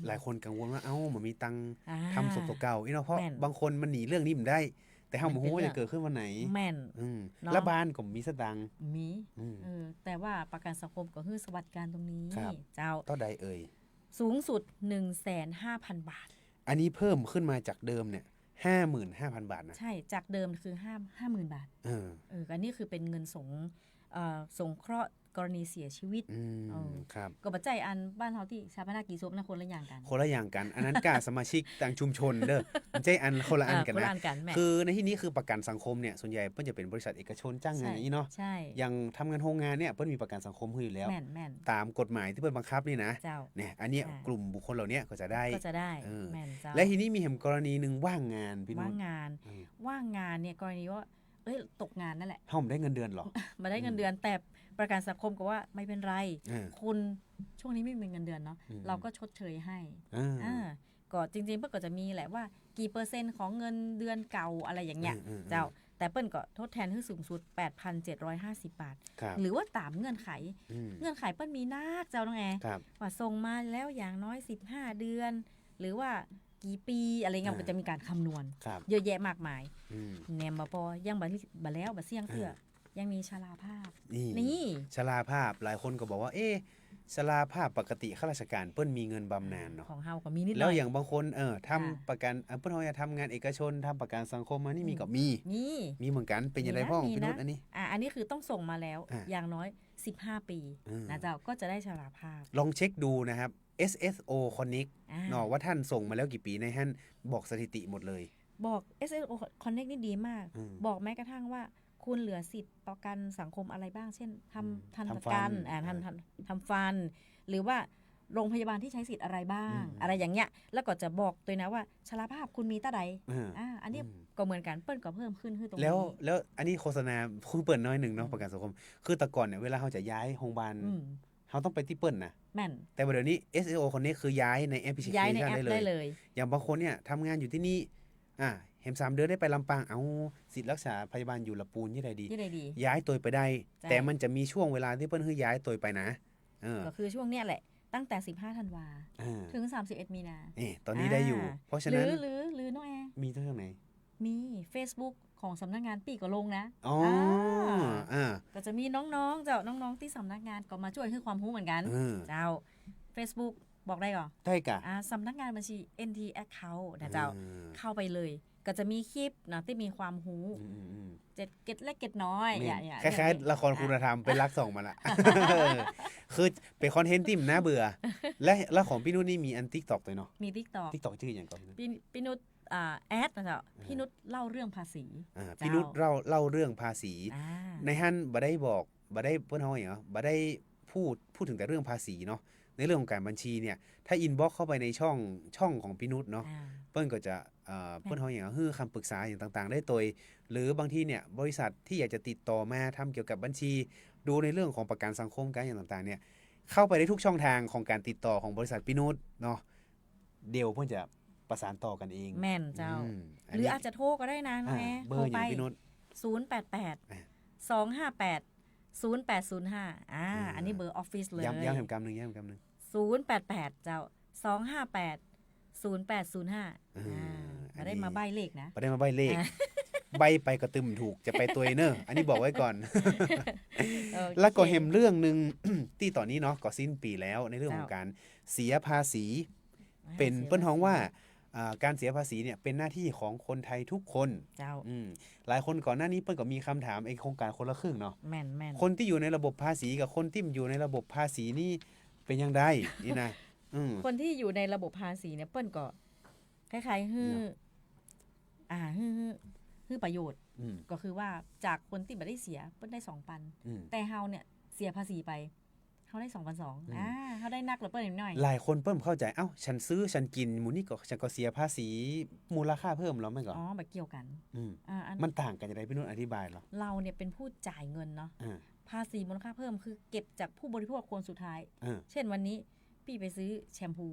หลายคนกังวลว่ามันมีตังทำศพตัวเก่าเนาะเพราะบางคนมันหนีเรื่องนี้มันได้แต่เฮาบ่ฮู้ว่าจะเกิดขึ้นวันไหนแม่นแล้วบ้านก็มีสตางค์มีแต่ว่าประกันสังคมก็คือสวัสดิการตรงนี้เจ้าเท่าใดสูงสุด 150,000 บาทอันนี้เพิ่มขึ้นมาจากเดิมเนี่ย 55,000 บาทนะใช่จากเดิมคือ 50,000 บาทอันนี้คือเป็นเงินสงเคราะห์กรณีเสียชีวิตครับก็ปัจจัยอันบ้านเฮาที่ชาปนกิจศพนะคนละอย่างกันอันนั้นกาสมาชิกต่างชุมชนเด้อมันใจอันคนละอันกันนะคือในที่นี้คือประกันสังคมเนี่ยส่วนใหญ่เพิ่นจะเป็นบริษัทเอกชนจ้างงานอย่างนี้เนาะอย่างทำงานโรงงานเนี่ยเพิ่นมีประกันสังคมให้อยู่แล้วตามกฎหมายที่เพิ่นบังคับนี่นะเนี่ยอันนี้กลุ่มบุคคลเหล่านี้ก็จะได้แม่นเจ้าและทีนี้มีกรณีนึงว่างงานพี่นุชว่างงานเนี่ยกรณีว่าตกงานนั่นแหละเฮาไม่ได้เงินเดือนหรอมาได้เงินเดือนแต่ประกันสังคมก็ว่าไม่เป็นไรคุณช่วงนี้ไม่มีเงินเดือนเนาะเราก็ชดเชยให้ก็จริงๆเปิ้ลก็จะมีแหละว่ากี่เปอร์เซ็นต์ของเงินเดือนเก่าอะไรอย่างเงี้ยเจ้าแต่เปิ้ลก็ทดแทนให้สูงสุด 8,750 บาทหรือว่าตามเงื่อนไขเปิ้ลมีนักเจ้าน้องแอว่าส่งมาแล้วอย่างน้อย15 เดือนหรือว่ากี่ปีอะไรเงี้ยก็จะมีการคำนวณเยอะแยะมากมายแนมบ่พอยังบ่แล้วบ่เสี่ยงเสื้อยังมีชราภาพนี่ชราภาพหลายคนก็บอกว่าชราภาพปกติข้าราชการเปิ้นมีเงินบำนาญเนาะของเฮาก็มีนิดหน่อยแล้วอย่างบางคนทำประกันเปิ้นเฮาจะทำงานเอกชนทำประกันสังคมมานี่มีก็มีเหมือนกันเป็นยังไงพ่อพี่นุชอันนี้คือต้องส่งมาแล้วอย่างน้อย15 ปีนะเจ้าก็จะได้ชราภาพลองเช็คดูนะครับ SSO Connect เนาะว่าท่านส่งมาแล้วกี่ปีในท่านบอกสถิติหมดเลยบอก SSO Connect นี่ดีมากบอกแม้กระทั่งว่าคุณเหลือสิทธิ์ประกันสังคมอะไรบ้างเช่นทำทันตกรรมทำฟันหรือว่าโรงพยาบาลที่ใช้สิทธิ์อะไรบ้างอะไรอย่างเงี้ยแล้วก็จะบอกตัวนะว่าชราภาพคุณมีตาใดอันนี้ก็เหมือนกันเปิ้ลก็เพิ่มขึ้นคือตรงนี้แล้วอันนี้โฆษณาคุณเปิ้ลน้อยหนึ่งเนาะประกันสังคมคือแต่ก่อนเนี่ยเวลาเขาจะย้ายโรงพยาบาลเขาต้องไปที่เปิ้ลนะแม่นแต่เดี๋ยวนี้ SSO คนนี้คือย้ายในแอปพลิเคชันได้เลยอย่างบางคนเนี่ยทำงานอยู่ที่นี่เห็น3 เดือนได้ไปลำปางเอาสิทธิ์รักษาพยาบาลอยู่ละปูนยี่ใดดีย้ายตัวไปได้แต่มันจะมีช่วงเวลาที่เปิ้ลคือย้ายตัวไปนะก็คือช่วงเนี้ยแหละตั้งแต่15ธันวาถึง31มีนาตอนนี้ได้อยู่เพราะฉะนั้นหรือน้องแอร์มีที่ไหนมี Facebook ของสำนักงานปีก็ลงนะก็จะมีน้องๆเจ้าน้องๆที่สำนักงานก็มาช่วยให้ความรู้เหมือนกันเจ้า Facebook บอกได้ก่อนได้กะสำนักงานบัญชี NT Account นะเจ้าเข้าไปเลยก็จะมีคลิปนะที่มีความรู้เจ็ดเล็กเจ็ดน้อยคล้ายๆละครคุณธรรมเป็นรักส่งมาละคือเป็นคอนเทนต์ที่มันน่าเบื่อและของพี่นุชนี่มีอัน TikTok ด้วยเนาะมี TikTok ชื่ออย่างก่อนพี่นุชแอดนะเจ้าพี่นุชเล่าเรื่องภาษีพี่นุชเล่าเรื่องภาษีในฮั่นบ่ได้บอกบ่ได้เพิ่นเฮาอย่างบ่ได้พูดถึงแต่เรื่องภาษีเนาะในเรื่องของการบัญชีเนี่ยถ้าอินบ็อกเข้าไปในช่องของพี่นุชเนาะเปิ้ลก็จะเปิ้ลเฮาอย่างคือคำปรึกษาอย่างต่างๆได้โดยหรือบางทีเนี่ยบริษัทที่อยากจะติดต่อมาทำเกี่ยวกับบัญชีดูในเรื่องของประกันสังคมการอย่างต่างๆเนี่ยเข้าไปได้ทุกช่องทางของการติดต่อของบริษัทพี่นุชเนาะเดี๋ยวเพิ่นจะประสานต่อกันเองแม่นเจ้าหรืออาจจะโทรก็ได้นะน้องแอเบอร์อย่างพี่นุช088 258 0805อันนี้เบอร์ออฟฟิศเลยย้ำคำนึง088เจ้า258 0805ได้มาใบเลขนะได้มาใบเลขใบไปก็ตึมถูกจะไปตัวเนอร์อันนี้บอกไว้ก่อนแล้วก็เห็นเรื่องนึงที่ตอนนี้เนาะก็สิ้นปีแล้วในเรื่องของการเสียภาษีเป็นเปิ้นฮ้องว่าการเสียภาษีเนี่ยเป็นหน้าที่ของคนไทยทุกคนหลายคนก่อนหน้านี้เปิ้นก็มีคำถามไอ้โครงการคนละครึ่งเนาะคนที่อยู่ในระบบภาษีกับคนที่อยู่ในระบบภาษีนี่เป็นยังไงนี่นะคนที่อยู่ในระบบภาษีเนี่ยเปิ้นก็คล้ายๆฮือประโยชน์ก็คือว่าจากคนที่บ่ได้เสียเปิ้นได้ 2,000 แต่เฮาเนี่ยเสียภาษีไปเฮาได้ 2,200 เฮาได้นักหรือเปิ้นนิดหน่อยหลายคนเปิ้นเข้าใจเอ้าฉันซื้อฉันกินหมู่นี้ก็ฉันก็เสียภาษีมูลค่าเพิ่มแล้วมั้ยก็บ่เกี่ยวกันมันต่างกันจังได๋พี่นุ่นอธิบายเหรอเราเนี่ยเป็นผู้จ่ายเงินเนาะภาษีมูลค่าเพิ่มคือเก็บจากผู้บริโภคคนสุดท้ายเช่นวันนี้พี่ไปซื้อแชมพู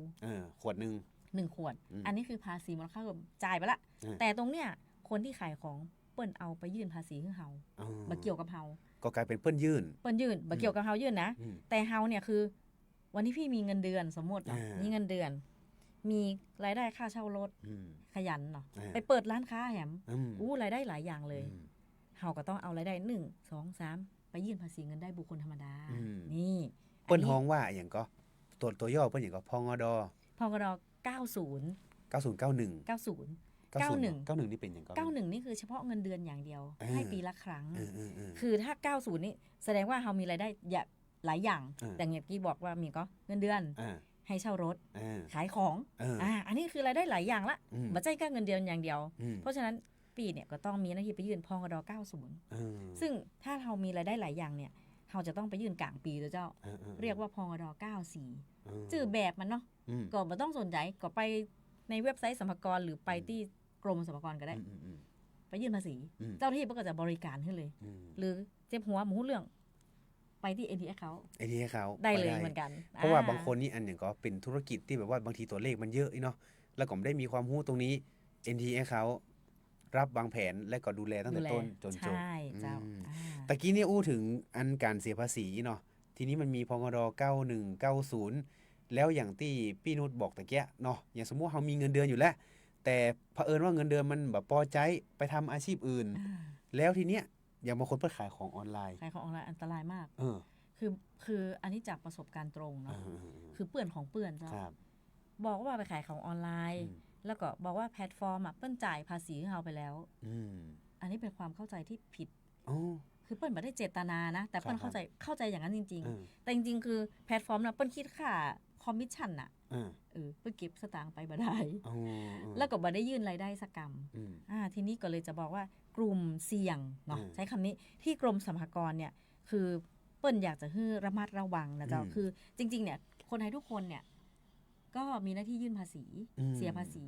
ขวดนึง1ขวดอันนี้คือภาษีมูลค่าเพิ่มจ่ายไปละแต่ตรงเนี้ยคนที่ขายของเปิ้นเอาไปยื่นภาษีให้เฮาบ่เกี่ยวกับเฮาก็กลายเป็นเปิ้นยื่นบ่เกี่ยวกับเฮายื่นนะแต่เฮาเนี่ยคือวันนี้พี่มีเงินเดือนสมมุติมีเงินเดือนมีรายได้ค่าเช่ารถขยันเนาะไปเปิดร้านค้าแหมรายได้หลายอย่างเลยเฮาก็ต้องเอารายได้1 2 3ไปยื่นภาษีเงินได้บุคคลธรรมดานี่เปิ้นฮ้องว่าหยังก็ตัวย่อเปิ้นหยังก็พงด90 91นี่เป็นอย่างก็91นี่คือเฉพาะเงินเดือนอย่างเดียวให้ปีละครั้งคือถ้า90นี่แสดงว่าเฮามีรายได้หลายอย่างแต่อย่างที่บอกว่ามีก็เงินเดือนให้เช่ารถขายของอันนี้คือรายได้หลายอย่างละบ่ใช่แค่เงินเดือนอย่างเดียวเพราะฉะนั้นปีเนี่ยก็ต้องมีหน้าที่ไปยื่นพงด90ซึ่งถ้าเรามีรายได้หลายอย่างเนี่ยเราจะต้องไปยื่นกลางปีเจ้าเรียกว่าพงด94ชื่อแบบมันเนาะก็บ่ต้องสนใจก็ไปในเว็บไซต์สรรพากรหรือไปที่กรมสรรพากรก็ได้ไปยื่นภาษีเจ้าหน้าที่ก็จะบริการให้เลยหรือเจ็บหัวหมูเรื่องไปที่ NT Account ได้เลยเหมือนกันเพราะว่าบางคนนี่อันอย่างก็เป็นธุรกิจที่แบบว่าบางทีตัวเลขมันเยอะเนาะแล้วก็ไม่ได้มีความรู้ตรงนี้ NT Account รับบางแผนและก็ดูแลตั้งแต่ต้นจนจบใช่เจ้าตะกี้นี่อู้ถึงอันการเสียภาษีเนาะทีนี้มันมีพงด9190แล้วอย่างที่พี่นุชบอกตะเกียเนาะอย่างสมมุติเฮามีเงินเดือนอยู่แล้วแต่เผอิญว่าเงินเดือนมันแบบพอใจไปทำอาชีพอื่นแล้วทีเนี้ยอย่างบางคนเปิดขายของออนไลน์อันตรายมากคืออันนี้จากประสบการณ์ตรงเนาะคือเปื้อนของเปื้อนเจ้าบอกว่าไปขายของออนไลน์แล้วก็บอกว่าแพลตฟอร์มเปิ้นจ่ายภาษีให้เราไปแล้วอันนี้เป็นความเข้าใจที่ผิดคือเปิ้นไม่ได้เจตนานะแต่เปิ้นเข้าใจอย่างนั้นจริงๆแต่จริงๆคือแพลตฟอร์มน่ะเปิ้นคิดค่าคอมมิชชั่นน่ะ เพื่อเก็บสตางค์ไปบ่ได้ อ๋อ แล้วก็บ่ได้ยื่นรายได้สักกรรม ทีนี้ก็เลยจะบอกว่ากลุ่มเสี่ยงเนาะใช้คำนี้ที่กรมสรรพากรเนี่ยคือเปิ้นอยากจะให้ระมัดระวังนะเจ้าคือจริงๆเนี่ยคนไทยทุกคนเนี่ยก็มีหน้าที่ยื่นภาษีเสียภาษี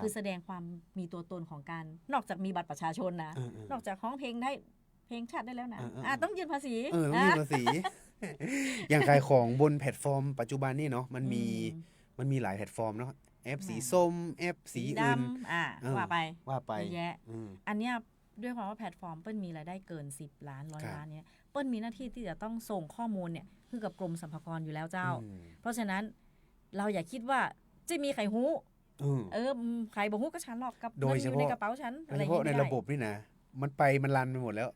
คือแสดงความมีตัวตนของการนอกจากมีบัตรประชาชนนะนอกจากร้องเพลงได้เพลงชาติได้แล้วนะต้องยื่นภาษีต้องยื่นภาษี อย่างขายของบนแพลตฟอร์มปัจจุบันนี่เนาะมันมีหลายแพลตฟอร์มเนาะแอปสีส้มแอปสีอื่นว่าไปเยอะแยะอันเนี้ยด้วยความว่าแพลตฟอร์มเปิ้ลมีรายได้เกิน10 ล้าน100 ล้านเนี่ยเปิ้ลมีหน้าที่ที่จะต้องส่งข้อมูลเนี่ยคือกับกรมสรรพากรอยู่แล้วเจ้าเพราะฉะนั้นเราอย่าคิดว่าจะมีใครฮู้ใครบ่ฮู้ก็ฉันหรอกกับเงินอยู่ในกระเป๋าฉันอะไรอย่างเงี้ยในระบบนี่นะมันรันไปหมดแล้ว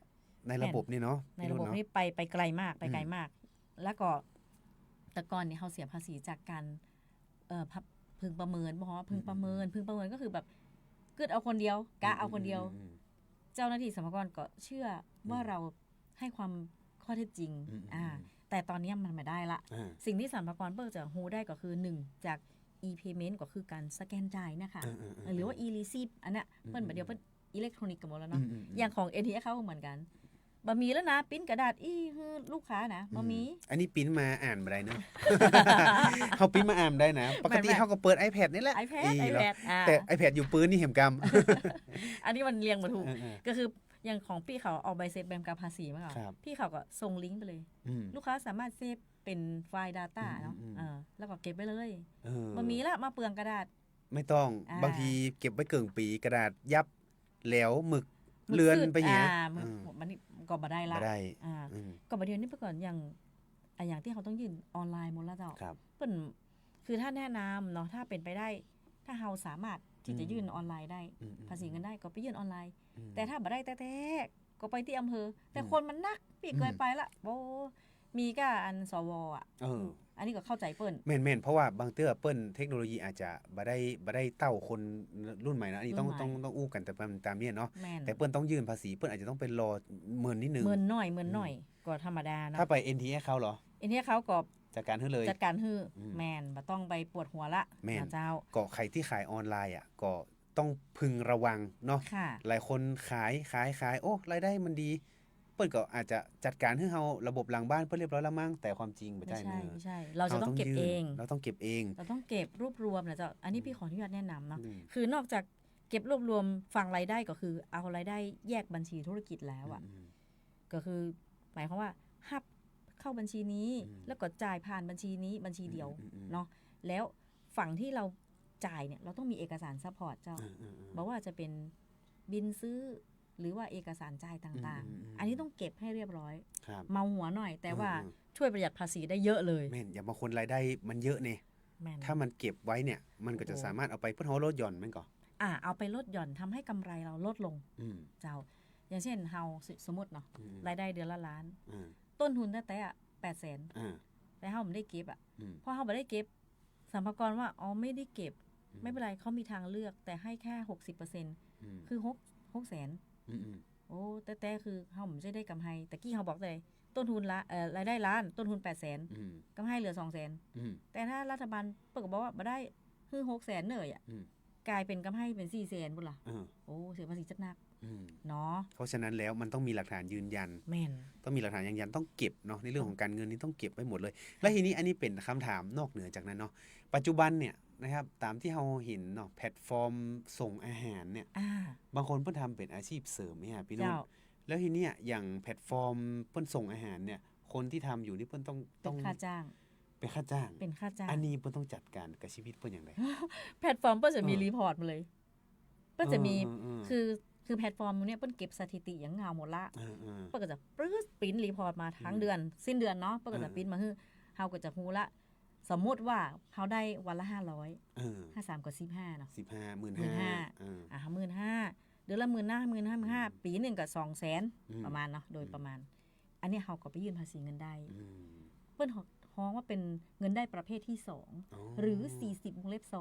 ในระบบนี่เนาะในระบบนี่ไปไกลมากแล้วก็แต่ก่อนเนี่ยเขาเสียภาษีจากการพึงประเมินบอกว่าพึงประเมินก็คือแบบเกิดเอาคนเดียวกะเอาคนเดียวเจ้าหน้าที่สรรพากรก็เชื่อว่าเราให้ความข้อเท็จจริงแต่ตอนนี้มันไม่ได้ละสิ่งที่สรรพากรเปิดจะฮู้ได้ก็คือ1จาก e-payment ก็คือการสแกนจ่ายนะคะหรือว่า e-receipt อันเนี้ยเปิ้นแบบเดียวเปิ้นอิเล็กทรอนิกส์กันหมดแล้วเนาะอย่างของ NTS เขาเหมือนกันบะมีแล้วนะปริ้นกระดาษคือลูกค้านะบะมีอันนี้ปริ้นมาอ่านบ่ได้เนาะ เขาปริ้นมาอ่านได้นะปกติเขาก็เปิด iPad นี่แหละ iPad แต่ iPad อยู่ปืนนี่เห็มกรรม อันนี้มันเรียงบ่ถูกก็คืออย่างของพี่เขาเอาใบเสร็จแบบกับภาษีมาค่ะพี่เขาก็ส่งลิงก์ไปเลยลูกค้าสามารถเซฟเป็นไฟล์ Data เนาะแล้วก็เก็บไว้เลยบะมีละมาเปลืองกระดาษไม่ต้องบางทีเก็บไว้เกินปีกระดาษยับแล้วหมึกเลือนไปเหี้ยมันก็บ่ได้ละก็บ่เดียวนี้เมื่อก่อนอย่างที่เขาต้องยื่นออนไลน์หมดแล้วเจ้าเปิ้นคือถ้าแนะนำเนาะถ้าเป็นไปได้ถ้าเราสามารถที่จะยื่นออนไลน์ได้ภาษีเงินได้ก็ไปยื่นออนไลน์แต่ถ้าบ่ได้แท้ๆก็ไปที่อำเภอแต่คนมันนักปีเกินไปละโอ้มีก็อันสวอ่ะอันนี้ก็เข้าใจเปิ้นแม่นเพราะว่าบางเตื้อเปิ้นเทคโนโลยีอาจจะบ่ได้เต้าคนรุ่นใหม่นะอันนี้ต้องอู้กันแต่ตามนี้เนาะแต่เปิ้นต้องยื่นภาษีเปิ้นอาจจะต้องเป็นรอเมินนิดนึงเมินหน่อยก็ธรรมดาเนาะถ้าไป NTS เขาเหรอ NTS เขาก็จัดการให้เลยจัดการให้แม่นบ่ต้องไปปวดหัวละเจ้าก็ใครที่ขายออนไลน์อ่ะก็ต้องพึงระวังเนาะหลายคนขายโอ้รายได้มันดีเปิ้นก็อาจจะจัดการให้เฮาระบบหลังบ้านเปิ้นเรียบร้อยแล้วมั้งแต่ความจริงบ่ใช่ไม่ใช่เราจะต้องเก็บเองเราต้องเก็บเองเราต้องเก็บรวบรวมนะเจ้าอันนี้พี่ขออนุญาตแนะนำเนาะคือนอกจากเก็บรวบรวมฝั่งรายได้ก็คือเอารายได้แยกบัญชีธุรกิจแล้วอ่ะก็คือหมายความว่าหับเข้าบัญชีนี้แล้วก็จ่ายผ่านบัญชีนี้บัญชีเดียวเนาะแล้วฝั่งที่เราจ่ายเนี่ยเราต้องมีเอกสารซัพพอร์ตเจ้าบอกว่าจะเป็นบินซื้อหรือว่าเอกสารจ่ายต่างๆอันนี้ต้องเก็บให้เรียบร้อยเมาหัวหน่อยแต่ว่าช่วยประหยัดภาษีได้เยอะเลยแม่นอย่างบางคนรายได้มันเยอะเนี่ยถ้ามันเก็บไว้เนี่ยมันก็จะสามารถเอาไปเพื่อลดหย่อนมันก็เอาไปลดหย่อนทำให้กำไรเราลดลงเจ้าอย่างเช่นเฮาสมมติเนาะรายได้เดือนละล้านต้นทุนแต่800,000แต่เฮาไม่ได้เก็บเพราะเฮาไม่ได้เก็บสรรพากรว่าไม่ได้เก็บไม่เป็นไรเขามีทางเลือกแต่ให้แค่ 60% คือ600,000โอ้แต่คือเฮาไม่ได้กำไรแต่กี้เฮาบอกเลยต้นทุนละรายได้ล้านต้นทุน 800,000 กำไรเหลือ 200,000 แต่ถ้ารัฐบาลเปิดบอกว่าบ่ได้คือ 600,000 เนยกลายเป็นกำไรเป็น 400,000 พุ่นล่ะโอ้เสียภาษีจัดหนักเนาะเพราะฉะนั้นแล้วมันต้องมีหลักฐานยืนยันต้องมีหลักฐานยืนยันต้องเก็บเนาะในเรื่องของการเงินนี่ต้องเก็บไว้หมดเลยและทีนี้อันนี้เป็นคำถามนอกเหนือจากนั้นเนาะปัจจุบันเนี่ยนะครับตามที่เราเห็นเนาะแพลตฟอร์มส่งอาหารเนี่ยบางคนเพิ่นทำเป็นอาชีพเสริมเนี่ยพี่นุ่นแล้วทีเนี้ยอย่างแพลตฟอร์มเพิ่นส่งอาหารเนี่ยคนที่ทำอยู่นี่เพิ่นต้องเป็นค่าจ้างเป็นค่าจ้างอันนี้เพิ่นต้องจัดการกับชีวิตเพิ่นอย่างไรแพลตฟอร์มเพิ่นจะมีรีพอร์ตมาเลยเพิ่นจะมีคือแพลตฟอร์มเนี่ยเปิ้นเก็บสถิติอย่างเงาหมดละเปิ้นก็จะปริ้นรีพอร์ตมาทั้งเดือนสิ้นเดือนเนาะเปิ้นก็จะปริ้นมาคือเฮาก็จะฮู้ละสมมุติว่าเฮาได้วันละ500 53ก็15เนาะ15,000 15,000เดือนละ 15,000 ปีนึงก็ 200,000 ประมาณเนาะโดยประมาณอันนี้เฮาก็ไปยื่นภาษีเงินได้เปิ้นฮ้องว่าเป็นเงินได้ประเภทที่2หรือ40วงเล็บ2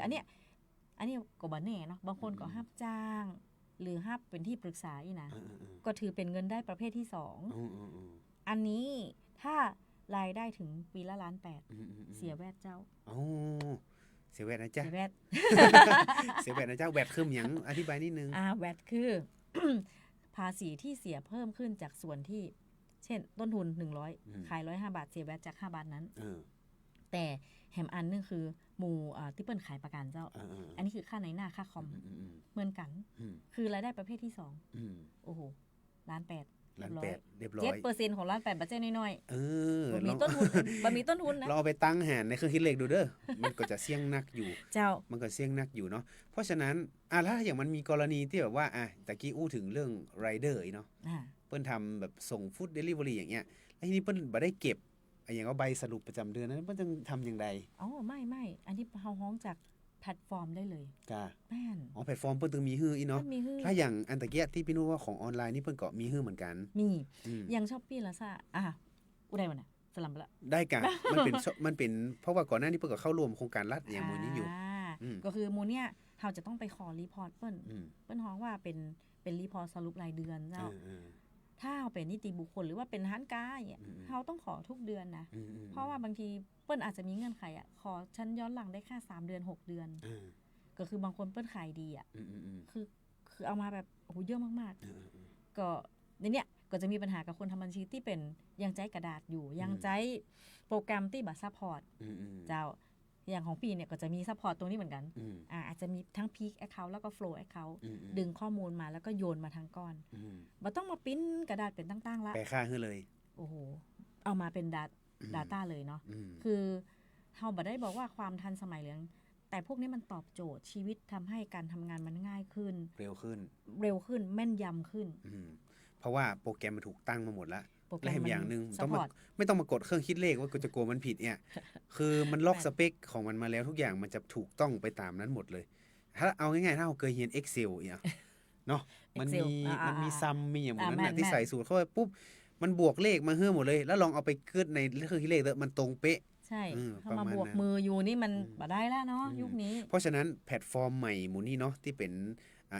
อันนี้ก็บ่แน่เนาะบางคนก็รับจ้างหรือรับเป็นที่ปรึกษาอีนะก็ถือเป็นเงินได้ประเภทที่2อันนี้ถ้า รายได้ถึงปีละ1.8 ล้าน อืมๆๆ เสียแวดเจ้า อ๋อเสียแวดนะจ๊ะ เสียแวด เสียแวดนะจ๊ะแวดคือหยังอธิบายนิดนึง แวดคือ ภาษีที่เสียเพิ่มขึ้นจากส่วนที่ เช่น ต้นทุน 100 ขาย 105 บาท เสียแวดจาก5 บาทนั้น แต่แฮมอันนึงคือหมู่ที่เปิ้นขายประกันเจ้า อันนี้คือค่าในหน้าค่าคอมเหมือนกัน คือรายได้ประเภทที่2โอ้โห1.8 ล้าน ล้านแปดเรียบร้อย 7% ของ1.8 ล้านบัตเจ้น้อย เออ ๆบ่มีต้นทุนบ่มีต้นทุนนะ เราเอาไปตั้งหารในเครื่องคิดเลขดูเด้อ มันก็จะเสี่ยงนักอยู่ เจ้า มันก็เสี่ยงนักอยู่เนาะ เพราะฉะนั้นแล้วถ้าอย่างมันมีกรณีที่แบบว่าตะกี้อู้ถึงเรื่องไรเดอร์เนาะ เปิ้นทำแบบส่งฟู้ดเดลิเวอรี่อย่างเงี้ย แล้วทีนี้เปิ้นบ่ได้เก็บอย่างว่าใบสรุปประจำเดือนนั้นเปิ้นจะทำอย่างไร อ๋อไม่อันนี้เฮาฮ้องจากแพลตฟอร์มได้เลย จ้า แม่น แพลตฟอร์มเปิ้นตึงมีฮื้ออีเนาะ มันมีฮื้อ ถ้าอย่างอันตะเกียที่พี่นู้ว่าของออนไลน์นี่เปิ้นก็มีฮื้อเหมือนกัน มี อืม อย่าง Shopee Lazada อุได้มันน่ะสลัมไปละ ได้กะ มันเป็นเพราะว่าก่อนหน้านี้เปิ้นก็เข้าร่วมโครงการรัฐอย่างหมู่นี้อยู่ อืม ก็คือหมู่เนี้ยเราจะต้องไปขอรีพอร์ตเปิ้น อืม เปิ้นฮ้องว่าเป็นรีพอร์ตสรุปรายเดือนเจ้า เออ ถ้าเราเป็นนิติบุคคลหรือว่าเป็นร้านค้าอย่างเงี้ย อืม เราต้องขอทุกเดือนนะ ๆ เพราะว่าบางทีเปิ้นอาจจะมีเงื่อนไขขอฉันย้อนหลังได้แค่3 เดือน 6 เดือน เออ ก็คือบางคนเปิ้นขายดี嗯คือเอามาแบบโอ้โหเยอะมากๆ ก็ในเนี้ยก็จะมีปัญหากับคนทำบัญชีที่เป็นยังใจกระดาษอยู่ ยังใจโปรแกรมที่บัตรซัพพอร์ตเจ้าอย่างของปีเนี่ยก็จะมีซัพพอร์ตตรงนี้เหมือนกันอาจจะมีทั้ง Peak Account แล้วก็ Flow Account ดึงข้อมูลมาแล้วก็โยนมาทั้งก้อนบ่ต้องมาปริ้นกระดาษเป็นตั้งๆละ แปลค่าให้เลย โอ้โหเอามาเป็น data เลยเนาะคือเฮาบ่ได้บอกว่าความทันสมัยเรื่องแต่พวกนี้มันตอบโจทย์ชีวิตทำให้การทำงานมันง่ายขึ้น เร็วขึ้น แม่นยำขึ้น เพราะว่าโปรแกรมมันถูกตั้งมาหมดแล้ว โปรแกร และ ม เห็น มัน อย่างหนึ่ง support ไม่ต้องมากดเครื่องคิดเลขว่ากูจะโกงมันผิดเนี่ย คือมันล็อกสเปคของมันมาแล้วทุกอย่างมันจะถูกต้องไปตามนั้นหมดเลย ถ้าเอาง่ายๆถ้าเราเคยเรียน Excel เนี่ยเนาะมันมี Excel มันมีซัมมีอย่างนั้น แม่ น่ะ น ที่ใส่สูตรเข้าไปปุ๊บมันบวกเลขมาเฮ้อหมดเลย แล้วลองเอาไปเกิดในเครื่องคิดเลขมันตรงเป๊ะ ใช่ ถ้า ประ มา มาณ บวก นั้น มืออยู่นี่มันบ่ได้แล้วเนาะยุคนี้ เพราะฉะนั้นแพลตฟอร์มใหม่หมู่นี้เนาะที่เป็น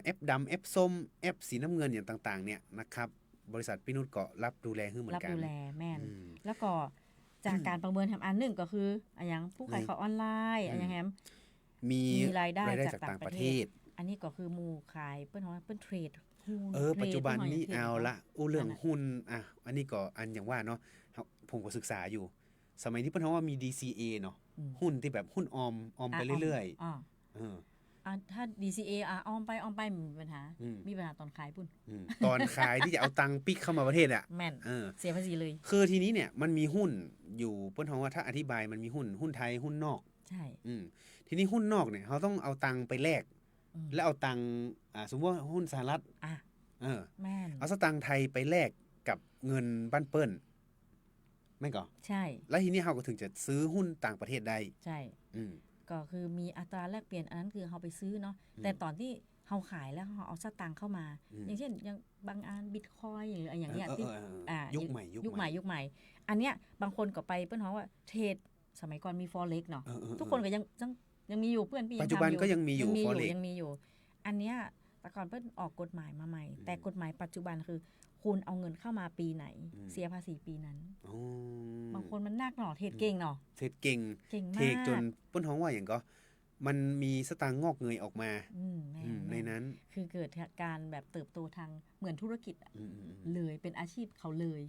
แอปดำแอปส้มแอปสีน้ำเงินอย่างต่างๆเนี่ยนะครับบริษัทพี่นุชก็รับดูแลให้เหมือ รับ นกัน ดูแลแม่น อืม แล้วก็จากการประเมินทำอันหนึ่งก็คืออย่างผู้ขายของออนไลน์อย่างแฮม มี รายได้ จากต่างประเทศ อันนี้ก็คือหมู่ขายเปิ้นว่าเปิ้นเทรดหุ้น ปัจจุบันนี้ เทรด เอาละ เ อู้เรื่องหุ้นอันนี้ก็อันอย่างว่าเนาะผมก็ศึกษาอยู่ สมัยที่เพิ่นว่ามี DCA เนาะ อืม หุ้นที่แบบหุ้นออมไปเรื่อย อ่า ๆเออ ถ้า DCA ออมไปมีปัญหา อืม มีปัญหาตอนขายปุ่น ตอนขายที่จะเอาตังค์ปิกเข้ามาประเทศอ่ะ แม่น เออ เสียภาษีเลย คือทีนี้เนี่ยมันมีหุ้นอยู่เพิ่นว่าถ้าอธิบายมันมีหุ้นไทยหุ้นนอก ใช่ ทีนี้หุ้นนอกเนี่ยเขาต้องเอาตังค์ไปแลก อืม แล้วเอาตังค์สมมติว่าหุ้นสหรัฐ อ่ะ เออ แม่น เอาสตางค์ไทยไปแลกกับเงินบ้านเปิ้ลแม่นก่อ ใช่ แล้วทีนี้เขาก็ถึงจะซื้อหุ้นต่างประเทศได้ ใช่ อืม ก็คือมีอัตราแลกเปลี่ยนอันนั้นคือเขาไปซื้อเนาะแต่ตอนที่เขาขายแล้วเขาเอาสตางค์เข้ามา อย่างเช่นอย่างบางอันบิตคอยหรืออย่างเงี้ยที่ ยุคใหม่ ยุคใหม่ อันเนี้ยบางคนก็ไปเปิ้นฮ้องว่าเทรดสมัยก่อนมี Forex เนาะทุกคนก็ยังมีอยู่เพื่อนพี่ ปัจจุบัน ทำ ก็ยังมีอยู่ Forex ยังมีอยู่ อันเนี้ยแต่ก่อนเปิ้นออกกฎหมายมาใหม่ แต่กฎหมายปัจจุบันคือคุณเอาเงินเข้ามาปีไหน เสียภาษีปีนั้น อ๋อบ างคนมันนักเนาะเทรดเก่งเนาะ เทรดเก่ง เก่ง เท มาร ก ดจนเปิ้นฮ้องว่าอย่างก็มันมีสตางค์งอกเงยออกมา แม่ ในนั้น คือเกิดการแบบเติบโตทางเหมือนธุรกิจอะ อืม เลยเป็นอาชีพเขาเลย